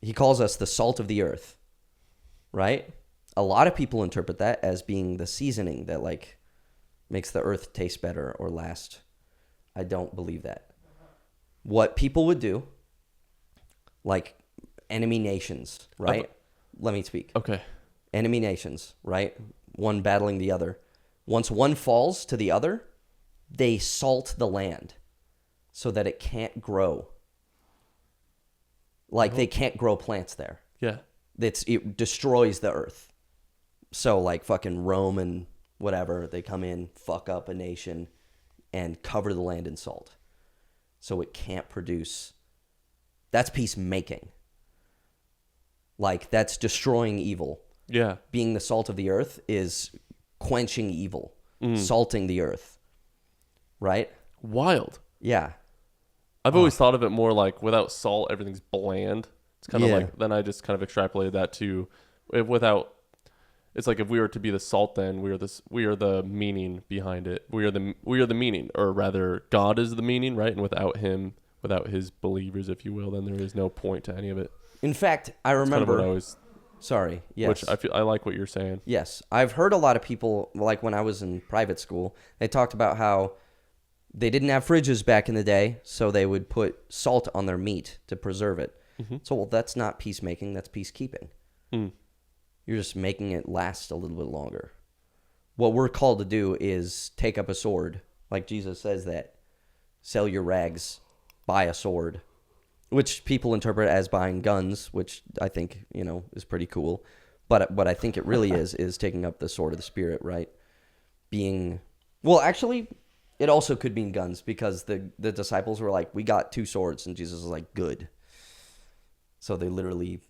Speaker 1: He calls us the salt of the earth. Right? A lot of people interpret that as being the seasoning that, like, makes the earth taste better or last. I don't believe that. What people would do, like enemy nations, right? Let me speak.
Speaker 2: Okay.
Speaker 1: Enemy nations, right? One battling the other. Once one falls to the other, they salt the land so that it can't grow. Like, they can't grow plants there.
Speaker 2: Yeah.
Speaker 1: It destroys the earth. So, like, fucking Rome and whatever, they come in, fuck up a nation, and cover the land in salt. So it can't produce. That's peacemaking. Like, that's destroying evil.
Speaker 2: Yeah.
Speaker 1: Being the salt of the earth is quenching evil, salting the earth. Right?
Speaker 2: Wild.
Speaker 1: Yeah.
Speaker 2: I've always thought of it more like without salt, everything's bland. It's kind of like, then I just kind of extrapolated that to without it's like if we were to be the salt, then we are the meaning behind it. We are the meaning, or rather, God is the meaning, right? And without Him, without His believers, if you will, then there is no point to any of it.
Speaker 1: In fact, I remember.
Speaker 2: Kind of what I was,
Speaker 1: sorry. Yes.
Speaker 2: Which I like what you're saying.
Speaker 1: Yes, I've heard a lot of people, like when I was in private school, they talked about how they didn't have fridges back in the day, so they would put salt on their meat to preserve it.
Speaker 2: Mm-hmm.
Speaker 1: So, well, that's not peacemaking, that's peacekeeping.
Speaker 2: Mm.
Speaker 1: You're just making it last a little bit longer. What we're called to do is take up a sword, like Jesus says that, sell your rags, buy a sword, which people interpret as buying guns, which I think, is pretty cool. But what I think it really is taking up the sword of the Spirit, right? Actually, it also could mean guns, because the disciples were like, we got 2 swords, and Jesus was like, good. So they literally,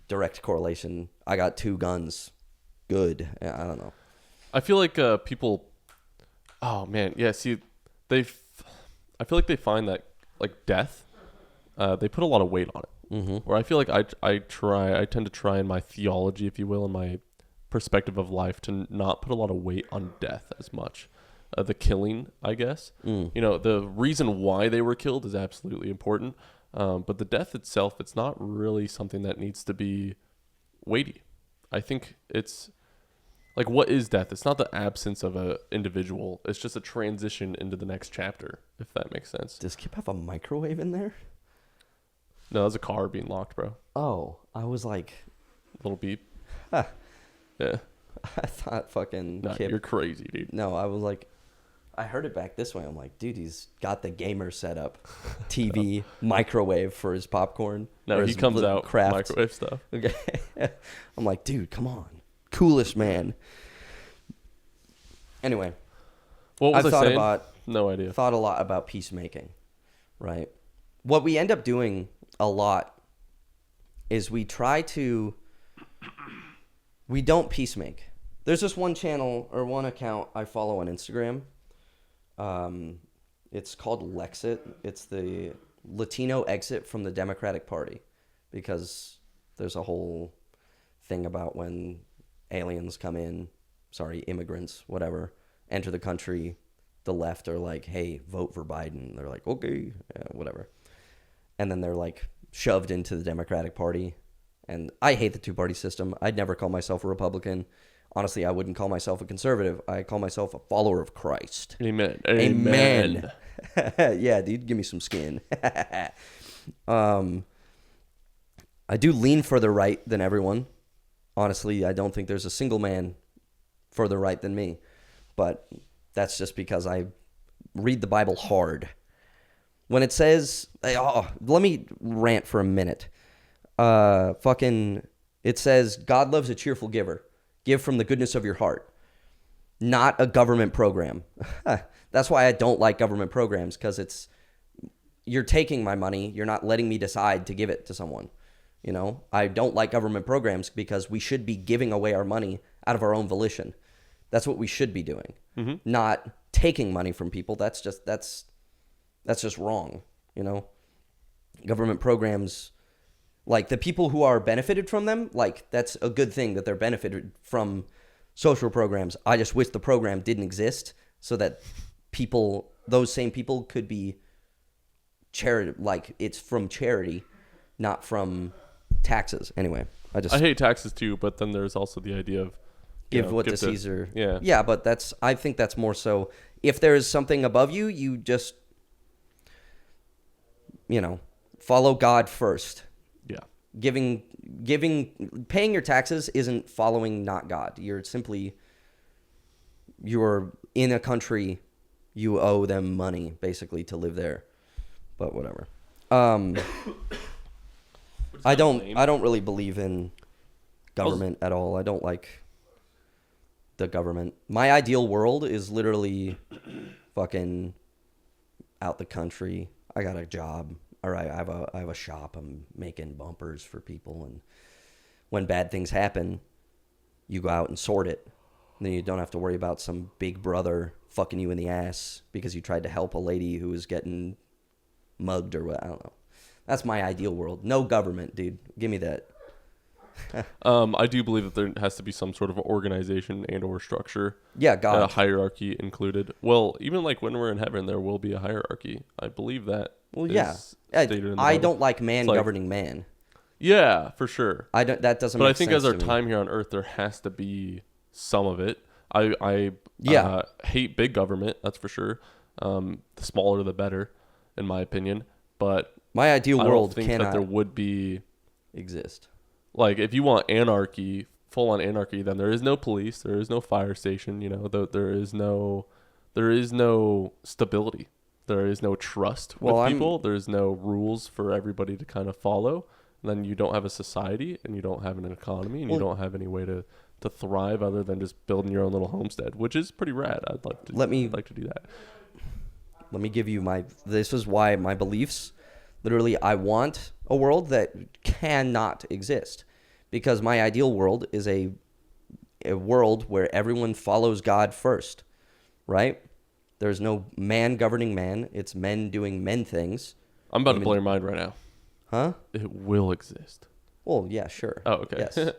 Speaker 1: direct correlation, I got 2 guns, good. I don't know.
Speaker 2: I feel like people, oh man, yeah, see, I feel like they find that, like, death, they put a lot of weight on it.
Speaker 1: Mm-hmm.
Speaker 2: Where I feel like I tend to try in my theology, if you will, in my perspective of life, to not put a lot of weight on death as much. The killing, I guess. The reason why they were killed is absolutely important. But the death itself, it's not really something that needs to be weighty. I think it's like, what is death? It's not the absence of an individual. It's just a transition into the next chapter, if that makes sense.
Speaker 1: Does Kip have a microwave in there?
Speaker 2: No, that's a car being locked, bro.
Speaker 1: Oh, I was like...
Speaker 2: Little beep.
Speaker 1: Huh.
Speaker 2: Yeah.
Speaker 1: I thought fucking
Speaker 2: Nah,
Speaker 1: Kip...
Speaker 2: You're crazy, dude.
Speaker 1: No, I was like... I heard it back this way. I'm like, dude, he's got the gamer setup. TV, microwave for his popcorn.
Speaker 2: No, he comes out
Speaker 1: craft
Speaker 2: microwave stuff.
Speaker 1: Okay. I'm like, dude, come on. Coolest man. Anyway.
Speaker 2: What was I saying? No idea.
Speaker 1: Thought a lot about peacemaking, right? What we end up doing a lot is we don't peacemake. There's this one channel or one account I follow on Instagram. It's called Lexit. It's the Latino exit from the Democratic Party, because there's a whole thing about when aliens come in, immigrants, whatever, enter the country, the left are like, hey, vote for Biden. They're like, okay, yeah, whatever. And then they're like shoved into the Democratic Party. And I hate the 2-party system. I'd never call myself a Republican. Honestly, I wouldn't call myself a conservative. I call myself a follower of Christ.
Speaker 2: Amen.
Speaker 1: Amen. Yeah, dude, give me some skin. I do lean further right than everyone. Honestly, I don't think there's a single man further right than me. But that's just because I read the Bible hard. When it says... let me rant for a minute. It says, God loves a cheerful giver. Give from the goodness of your heart. Not a government program. That's why I don't like government programs, because you're taking my money. You're not letting me decide to give it to someone. I don't like government programs because we should be giving away our money out of our own volition. That's what we should be doing. Mm-hmm. Not taking money from people. That's just wrong. Government programs... Like, the people who are benefited from them, like, that's a good thing that they're benefited from social programs. I just wish the program didn't exist so that those same people could be charity, like, it's from charity, not from taxes. Anyway, I
Speaker 2: hate taxes too, but then there's also the idea of
Speaker 1: give to Caesar.
Speaker 2: Yeah.
Speaker 1: Yeah, but I think that's more so, if there is something above you, you just, follow God first.
Speaker 2: Yeah.
Speaker 1: Paying your taxes isn't following not God. You're in a country, you owe them money basically to live there. But whatever. I don't really believe in government at all. I don't like the government. My ideal world is literally fucking out the country. I got a job. All right, I have a shop. I'm making bumpers for people, and when bad things happen, you go out and sort it. And then you don't have to worry about some big brother fucking you in the ass because you tried to help a lady who was getting mugged or what. I don't know. That's my ideal world. No government, dude. Give me that.
Speaker 2: I do believe that there has to be some sort of organization and or structure.
Speaker 1: Yeah, God.
Speaker 2: A hierarchy included. Well, even like when we're in heaven, there will be a hierarchy. I believe that.
Speaker 1: Well, yeah.
Speaker 2: Stated in the
Speaker 1: I
Speaker 2: Bible.
Speaker 1: don't like man
Speaker 2: like-
Speaker 1: governing man.
Speaker 2: Yeah, for sure.
Speaker 1: I don't. That doesn't.
Speaker 2: But
Speaker 1: make
Speaker 2: I think
Speaker 1: sense
Speaker 2: as our
Speaker 1: to me.
Speaker 2: time here on Earth, there has to be some of it. I
Speaker 1: Yeah.
Speaker 2: hate big government. That's for sure. The smaller the better, in my opinion. But
Speaker 1: My ideal
Speaker 2: I don't
Speaker 1: world
Speaker 2: think that
Speaker 1: cannot
Speaker 2: there would be
Speaker 1: exist.
Speaker 2: like if you want anarchy, full on anarchy, then there is no police, there is no fire station. You know, there is no stability. There is no trust with people. There's no rules for everybody to kind of follow. And then you don't have a society, and you don't have an economy, and you don't have any way to thrive other than just building your own little homestead, which is pretty rad. I'd like to do that.
Speaker 1: Let me give you this is why my beliefs, literally, I want a world that cannot exist, because my ideal world is a world where everyone follows God first, right? There's no man governing man. It's men doing men things.
Speaker 2: I'm about to blow your mind right now.
Speaker 1: Huh?
Speaker 2: It will exist.
Speaker 1: Well, yeah, sure.
Speaker 2: Oh, okay.
Speaker 1: Yes.
Speaker 2: You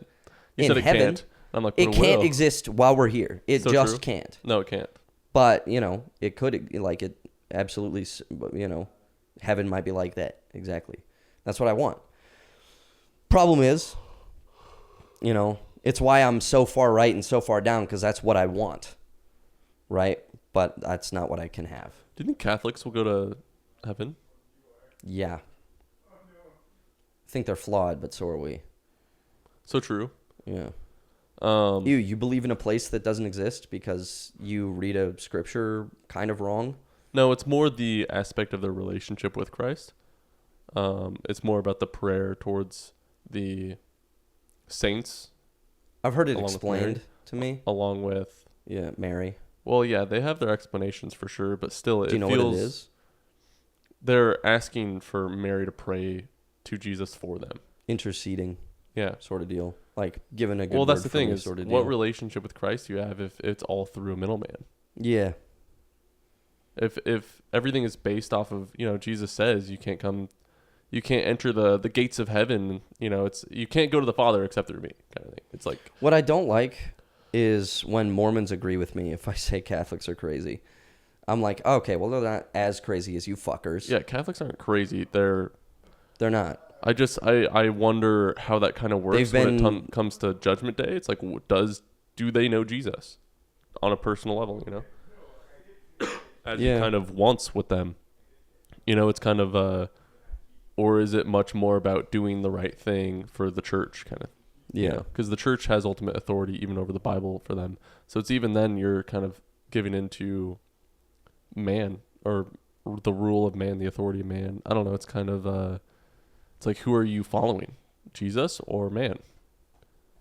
Speaker 1: In
Speaker 2: said it
Speaker 1: heaven,
Speaker 2: can't. I'm like,
Speaker 1: it
Speaker 2: but
Speaker 1: can't
Speaker 2: will.
Speaker 1: exist while we're here. It
Speaker 2: So
Speaker 1: just
Speaker 2: true.
Speaker 1: can't.
Speaker 2: No, it can't.
Speaker 1: But, it could, like, it absolutely, heaven might be like that. Exactly. That's what I want. Problem is, it's why I'm so far right and so far down, because that's what I want. Right? But that's not what I can have.
Speaker 2: Do you think Catholics will go to heaven?
Speaker 1: Yeah. I think they're flawed, but so are we.
Speaker 2: So true.
Speaker 1: Yeah.
Speaker 2: Um,
Speaker 1: You believe in a place that doesn't exist because you read a scripture kind of wrong?
Speaker 2: No, it's more the aspect of their relationship with Christ. It's more about the prayer towards the saints.
Speaker 1: I've heard it
Speaker 2: Along with
Speaker 1: explained
Speaker 2: Mary?
Speaker 1: to me.
Speaker 2: Along with,
Speaker 1: Yeah, Mary.
Speaker 2: well, yeah, they have their explanations for sure, but still,
Speaker 1: Do you know what it is?
Speaker 2: They're asking for Mary to pray to Jesus for them.
Speaker 1: Interceding
Speaker 2: Yeah.
Speaker 1: sort of deal. Like giving a good
Speaker 2: Well, that's
Speaker 1: word
Speaker 2: the
Speaker 1: for
Speaker 2: thing
Speaker 1: me
Speaker 2: is,
Speaker 1: sort of deal.
Speaker 2: what relationship with Christ do you have if it's all through a middleman?
Speaker 1: Yeah.
Speaker 2: If everything is based off of, Jesus says you can't enter the gates of heaven, you can't go to the Father except through me, kind of thing. It's like,
Speaker 1: What I don't like is when Mormons agree with me if I say Catholics are crazy. I'm like, okay, well, they're not as crazy as you fuckers.
Speaker 2: yeah, Catholics aren't crazy. They're
Speaker 1: not.
Speaker 2: I wonder how that kind of works
Speaker 1: They've
Speaker 2: when it comes to Judgment Day. It's like, do they know Jesus on a personal level, As he kind of wants with them. It's kind of, or is it much more about doing the right thing for the church kind of?
Speaker 1: Yeah.
Speaker 2: Because the church has ultimate authority even over the Bible for them. So it's even then you're kind of giving into man, or the rule of man, the authority of man. I don't know. It's kind of, it's like, who are you following? Jesus or man?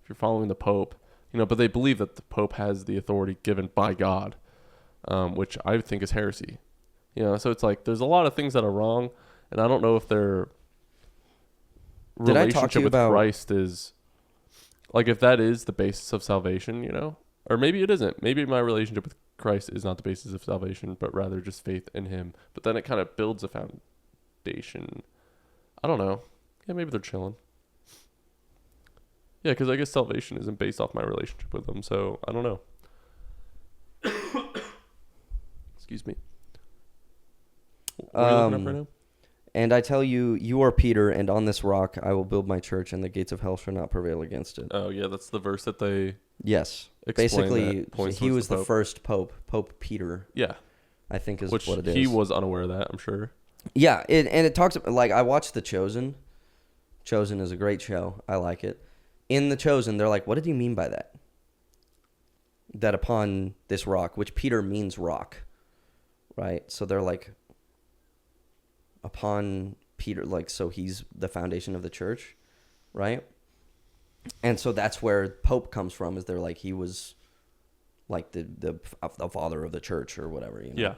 Speaker 2: If you're following the Pope, but they believe that the Pope has the authority given by God, which I think is heresy. So it's like, there's a lot of things that are wrong, and I don't know if their
Speaker 1: Did I talk to
Speaker 2: relationship
Speaker 1: you
Speaker 2: with
Speaker 1: about
Speaker 2: Christ is, like, if that is the basis of salvation, or maybe it isn't. Maybe my relationship with Christ is not the basis of salvation, but rather just faith in him. But then it kind of builds a foundation. I don't know. Yeah, maybe they're chilling. Yeah, because I guess salvation isn't based off my relationship with them, so I don't know. Excuse me. What are you looking up right now?
Speaker 1: And I tell you, you are Peter, and on this rock I will build my church, and the gates of hell shall not prevail against it.
Speaker 2: Oh, yeah, that's the verse that they
Speaker 1: Yes.
Speaker 2: explain
Speaker 1: Basically,
Speaker 2: that points
Speaker 1: he
Speaker 2: towards
Speaker 1: was the
Speaker 2: Pope.
Speaker 1: first Pope, Pope Peter,
Speaker 2: Yeah,
Speaker 1: I think is
Speaker 2: which
Speaker 1: what it is.
Speaker 2: he was unaware of that, I'm sure.
Speaker 1: Yeah, and it talks, like, I watched The Chosen. Chosen is a great show. I like it. In The Chosen, they're like, what did he mean by that? That upon this rock, which Peter means rock, right? So they're like, upon Peter, like, so he's the foundation of the church, right? And so that's where Pope comes from, is they're like, he was like the father of the church or whatever,
Speaker 2: Yeah.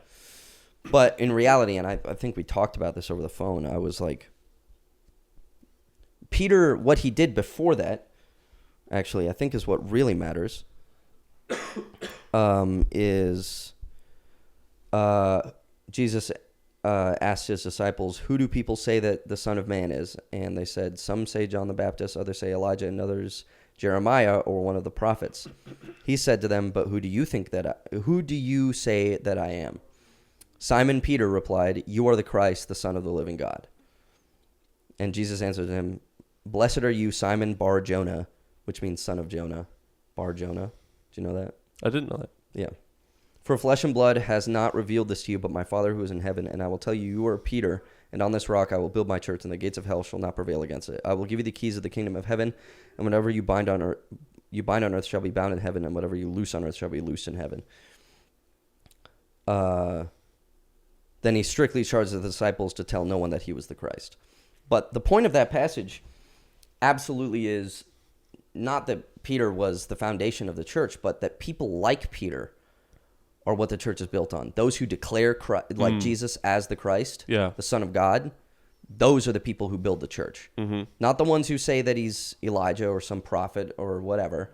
Speaker 1: But in reality, and I think we talked about this over the phone, I was like, Peter, what he did before that, actually, I think is what really matters, is Jesus asked his disciples, "Who do people say that the Son of Man is?" And they said, "Some say John the Baptist, others say Elijah, and others Jeremiah or one of the prophets." He said to them, "But who do you say that I am?" Simon Peter replied, "You are the Christ, the Son of the living God." And Jesus answered him, "Blessed are you, Simon Bar Jonah," which means son of Jonah. Bar Jonah. Do you know that?
Speaker 2: I didn't know that.
Speaker 1: Yeah. "For flesh and blood has not revealed this to you, but my Father who is in heaven. And I will tell you, you are Peter, and on this rock I will build my church, and the gates of hell shall not prevail against it. I will give you the keys of the kingdom of heaven, and whatever you bind on earth shall be bound in heaven, and whatever you loose on earth shall be loosed in heaven." Then he strictly charged the disciples to tell no one that he was the Christ. But the point of that passage absolutely is not that Peter was the foundation of the church, but that people like Peter are what the church is built on. Those who declare Jesus as the Christ, the Son of God, those are the people who build the church. Mm-hmm. Not the ones who say that he's Elijah or some prophet or whatever,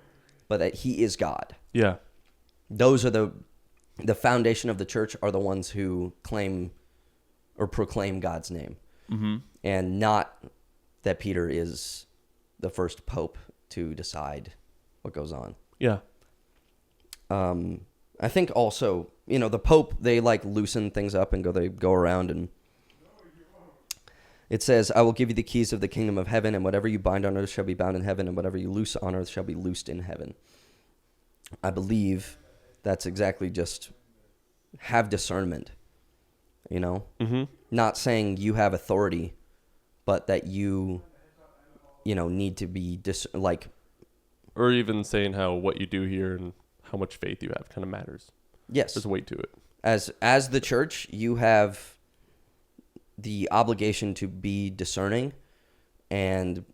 Speaker 1: but that he is God.
Speaker 2: Yeah.
Speaker 1: Those are the foundation of the church, are the ones who claim or proclaim God's name. Mm-hmm. And not that Peter is the first pope to decide what goes on.
Speaker 2: Yeah.
Speaker 1: I think also, the Pope, they loosen things up and they go around, and it says, "I will give you the keys of the kingdom of heaven, and whatever you bind on earth shall be bound in heaven, and whatever you loose on earth shall be loosed in heaven." I believe that's exactly just have discernment, Mm-hmm. Not saying you have authority, but that you need to be
Speaker 2: or even saying how what you do here and how much faith you have kind of matters.
Speaker 1: Yes.
Speaker 2: There's a weight to it.
Speaker 1: As the church, you have the obligation to be discerning and,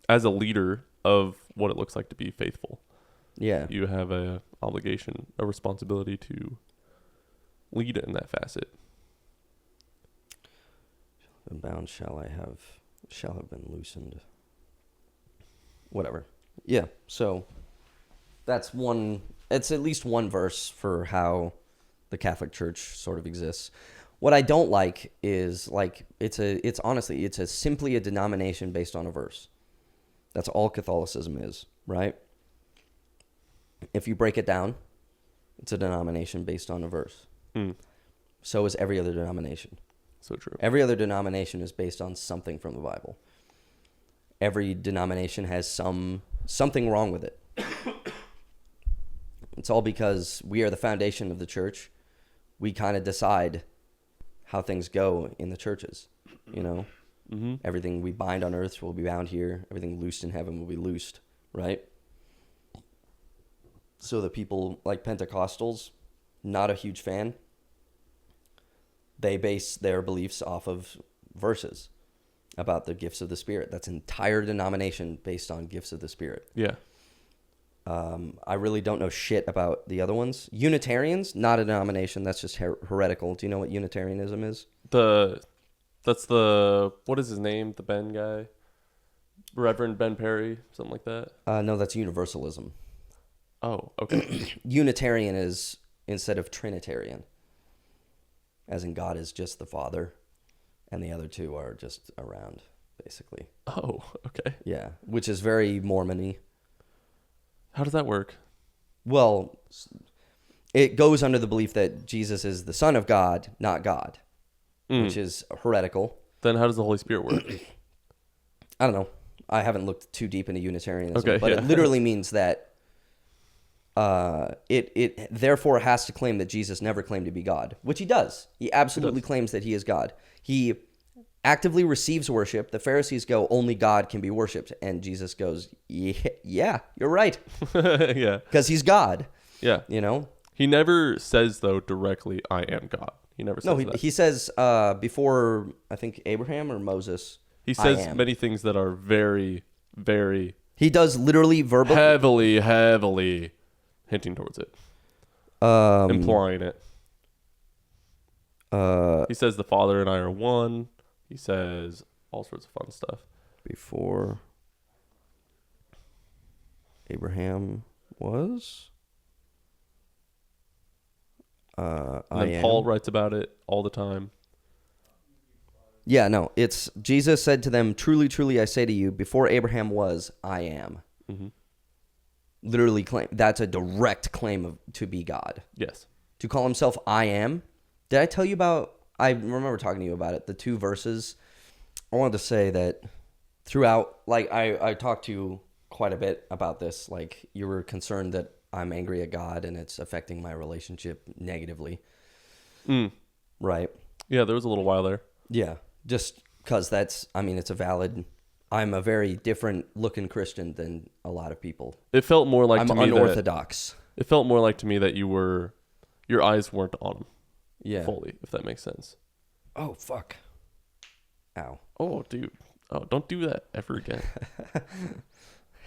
Speaker 2: as a leader of what it looks like to be faithful.
Speaker 1: Yeah.
Speaker 2: You have a obligation, a responsibility to lead in that facet.
Speaker 1: "Been bound shall have been loosened." Whatever. Yeah. So it's at least one verse for how the Catholic Church sort of exists. What I don't like is it's simply a denomination based on a verse. That's all Catholicism is, right? If you break it down, it's a denomination based on a verse. So is every other denomination.
Speaker 2: So true.
Speaker 1: Every other denomination is based on something from the Bible. Every denomination has something wrong with it. It's all because we are the foundation of the church. We kind of decide how things go in the churches, Mm-hmm. Everything we bind on earth will be bound here. Everything loosed in heaven will be loosed, right? So the people like Pentecostals, not a huge fan. They base their beliefs off of verses about the gifts of the Spirit. That's an entire denomination based on gifts of the Spirit.
Speaker 2: Yeah.
Speaker 1: I really don't know shit about the other ones. Unitarians, not a denomination. That's just heretical. Do you know what Unitarianism is?
Speaker 2: What is his name? The Ben guy? Reverend Ben Perry? Something like that?
Speaker 1: No, that's Universalism.
Speaker 2: Oh, okay.
Speaker 1: Unitarian is instead of Trinitarian. As in God is just the Father, and the other two are just around, basically.
Speaker 2: Oh, okay.
Speaker 1: Yeah, which is very Mormon-y.
Speaker 2: How does that work?
Speaker 1: Well, it goes under the belief that Jesus is the Son of God, not God, which is heretical.
Speaker 2: Then how does the Holy Spirit work?
Speaker 1: I don't know. I haven't looked too deep into Unitarianism,
Speaker 2: okay,
Speaker 1: but it literally means that it therefore has to claim that Jesus never claimed to be God, which he does. He absolutely claims that he is God. He actively receives worship. The Pharisees go, "Only God can be worshipped," and Jesus goes, "Yeah, you're right."
Speaker 2: Yeah,
Speaker 1: because he's God.
Speaker 2: Yeah, he never says though directly, "I am God." He never says that.
Speaker 1: He says before, I think Abraham or Moses.
Speaker 2: He says many things that are very, very.
Speaker 1: He does literally verbally,
Speaker 2: heavily hinting towards it, implying it. He says the Father and I are one. He says all sorts of fun stuff.
Speaker 1: Before Abraham was.
Speaker 2: And Paul writes about it all the time.
Speaker 1: Yeah, no, it's Jesus said to them, "Truly, truly, I say to you, before Abraham was, I am."
Speaker 2: Mm-hmm.
Speaker 1: Literally claim that's a direct claim to be God.
Speaker 2: Yes.
Speaker 1: To call himself I am. Did I tell you about, I remember talking to you about it, the 2 verses. I wanted to say that throughout, like, I talked to you quite a bit about this. Like, you were concerned that I'm angry at God and it's affecting my relationship negatively. Right.
Speaker 2: Yeah, there was a little while there.
Speaker 1: Yeah, just because it's a valid, I'm a very different looking Christian than a lot of people.
Speaker 2: It felt more like
Speaker 1: I'm
Speaker 2: to me
Speaker 1: unorthodox.
Speaker 2: It felt more like to me that your eyes weren't on him.
Speaker 1: Yeah.
Speaker 2: Fully, if that makes sense.
Speaker 1: Oh, fuck. Ow.
Speaker 2: Oh, dude. Oh, don't do that ever again.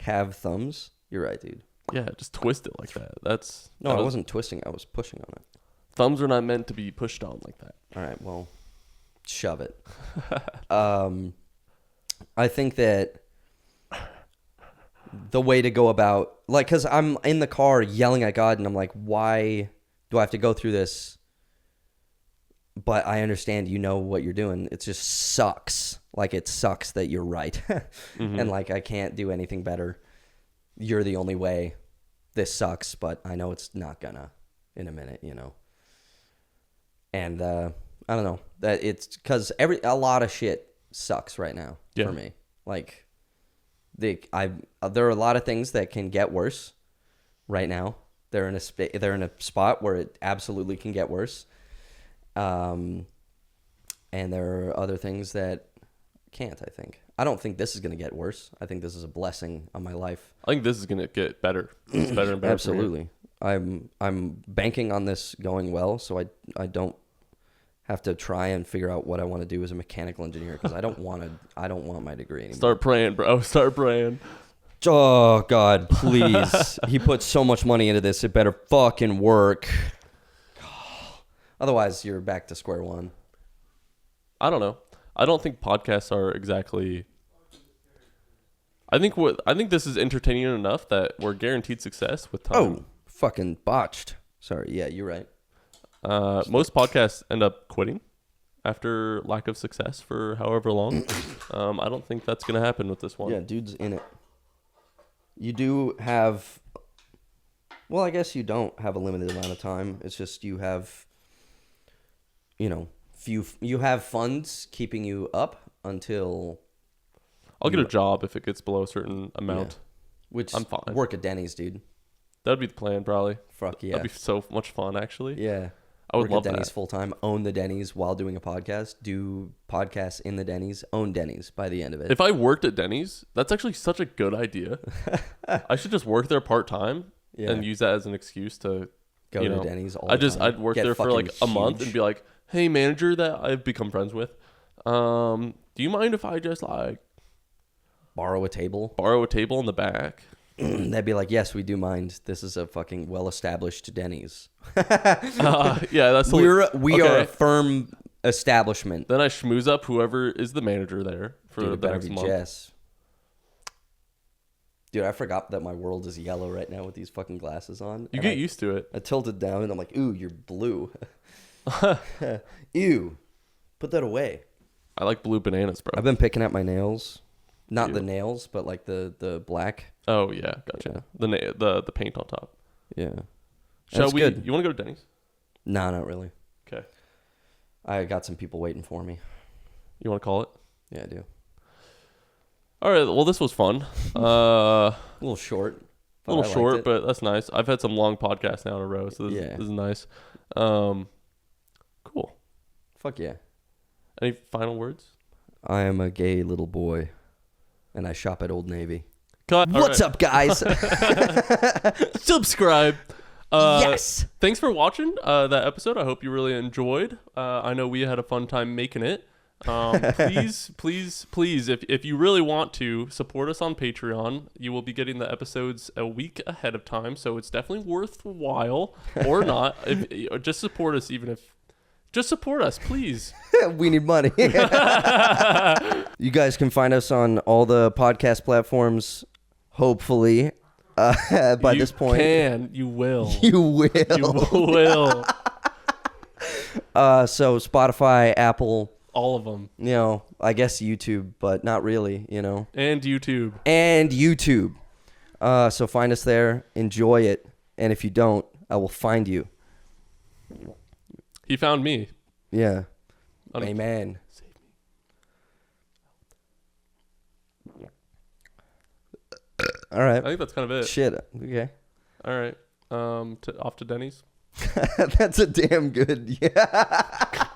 Speaker 1: Have thumbs? You're right, dude.
Speaker 2: Yeah, just twist it like that.
Speaker 1: No, I wasn't twisting. I was pushing on it.
Speaker 2: Thumbs are not meant to be pushed on like that.
Speaker 1: All right, well, shove it. I think that the way to go about, like, because I'm in the car yelling at God, and I'm like, why do I have to go through this? But I understand you know what you're doing. It just sucks. Like, it sucks that you're right. And, like, I can't do anything better. You're the only way. This sucks, but I know it's not gonna in a minute, you know. And I don't know. That it's because a lot of shit sucks right now for me. Like, there are a lot of things that can get worse right now. They're in a spot where it absolutely can get worse. And there are other things that can't, I think. I don't think this is going to get worse. I think this is a blessing on my life.
Speaker 2: I think this is going to get better. It's better and better.
Speaker 1: Absolutely. I'm banking on this going well, so I don't have to try and figure out what I want to do as a mechanical engineer, because I don't want my degree anymore.
Speaker 2: Start praying, bro. Start praying.
Speaker 1: Oh, God, please. He put so much money into this. It better fucking work. Otherwise, you're back to square one.
Speaker 2: I don't know. I don't think podcasts are exactly... I think this is entertaining enough that we're guaranteed success with time.
Speaker 1: Oh, fucking botched. Sorry. Yeah, you're right.
Speaker 2: Most podcasts end up quitting after lack of success for however long. I don't think that's going to happen with this one.
Speaker 1: Yeah, dude's in it. You do have... Well, I guess you don't have a limited amount of time. It's just you have... You have funds keeping you up until...
Speaker 2: I'll get a job if it gets below a certain amount.
Speaker 1: Yeah. Which
Speaker 2: I'm fine.
Speaker 1: Work at Denny's, dude.
Speaker 2: That'd be the plan, probably.
Speaker 1: Fuck yeah.
Speaker 2: That'd be so much fun, actually.
Speaker 1: Yeah.
Speaker 2: I would love
Speaker 1: at Denny's
Speaker 2: that.
Speaker 1: full time. Own the Denny's while doing a podcast. Do podcasts in the Denny's. Own Denny's by the end of it.
Speaker 2: If I worked at Denny's, that's actually such a good idea. I should just work there part time and use that as an excuse to
Speaker 1: go to Denny's all the time.
Speaker 2: I'd work there for like a month and be like, "Hey, manager that I've become friends with, do you mind if I just like
Speaker 1: borrow a table
Speaker 2: in the back?"
Speaker 1: They'd be like, "Yes, we do mind. This is a fucking well-established Denny's."
Speaker 2: Yeah, that's
Speaker 1: we are a firm establishment.
Speaker 2: Then I schmooze up whoever is the manager there for the next month.
Speaker 1: Jess. Dude, I forgot that my world is yellow right now with these fucking glasses on.
Speaker 2: You get used to it.
Speaker 1: I tilted down and I'm like, "Ooh, you're blue." Ew. Put that away.
Speaker 2: I like blue bananas, bro.
Speaker 1: I've been picking at my nails. Not the nails, but like the black.
Speaker 2: Oh yeah, gotcha. Yeah. The paint on top.
Speaker 1: Yeah.
Speaker 2: Shall we?
Speaker 1: Good.
Speaker 2: You want to go to Denny's?
Speaker 1: No, not really.
Speaker 2: Okay.
Speaker 1: I got some people waiting for me.
Speaker 2: You want to call it?
Speaker 1: Yeah, I do.
Speaker 2: All right. Well, this was fun.
Speaker 1: A little short.
Speaker 2: But that's nice. I've had some long podcasts now in a row, so this is nice. Cool.
Speaker 1: Fuck yeah.
Speaker 2: Any final words?
Speaker 1: I am a gay little boy, and I shop at Old Navy.
Speaker 2: What's
Speaker 1: up, guys?
Speaker 2: Subscribe.
Speaker 1: Yes.
Speaker 2: Thanks for watching that episode. I hope you really enjoyed. I know we had a fun time making it. Please, if you really want to support us on Patreon, you will be getting the episodes a week ahead of time. So it's definitely worthwhile, or not. Just support us, just support us, please.
Speaker 1: We need money. You guys can find us on all the podcast platforms. Hopefully, by this point,
Speaker 2: you will.
Speaker 1: You will.
Speaker 2: You will.
Speaker 1: So Spotify, Apple,
Speaker 2: All of them.
Speaker 1: You know, I guess YouTube, but not really, you know.
Speaker 2: And YouTube.
Speaker 1: And YouTube. So find us there. Enjoy it. And if you don't, I will find you.
Speaker 2: He found me.
Speaker 1: Yeah.
Speaker 2: Un-
Speaker 1: Amen.
Speaker 2: Save me.
Speaker 1: All right.
Speaker 2: I think that's kind of it.
Speaker 1: Shit. Okay.
Speaker 2: All right. Off to Denny's.
Speaker 1: That's a damn good. Yeah.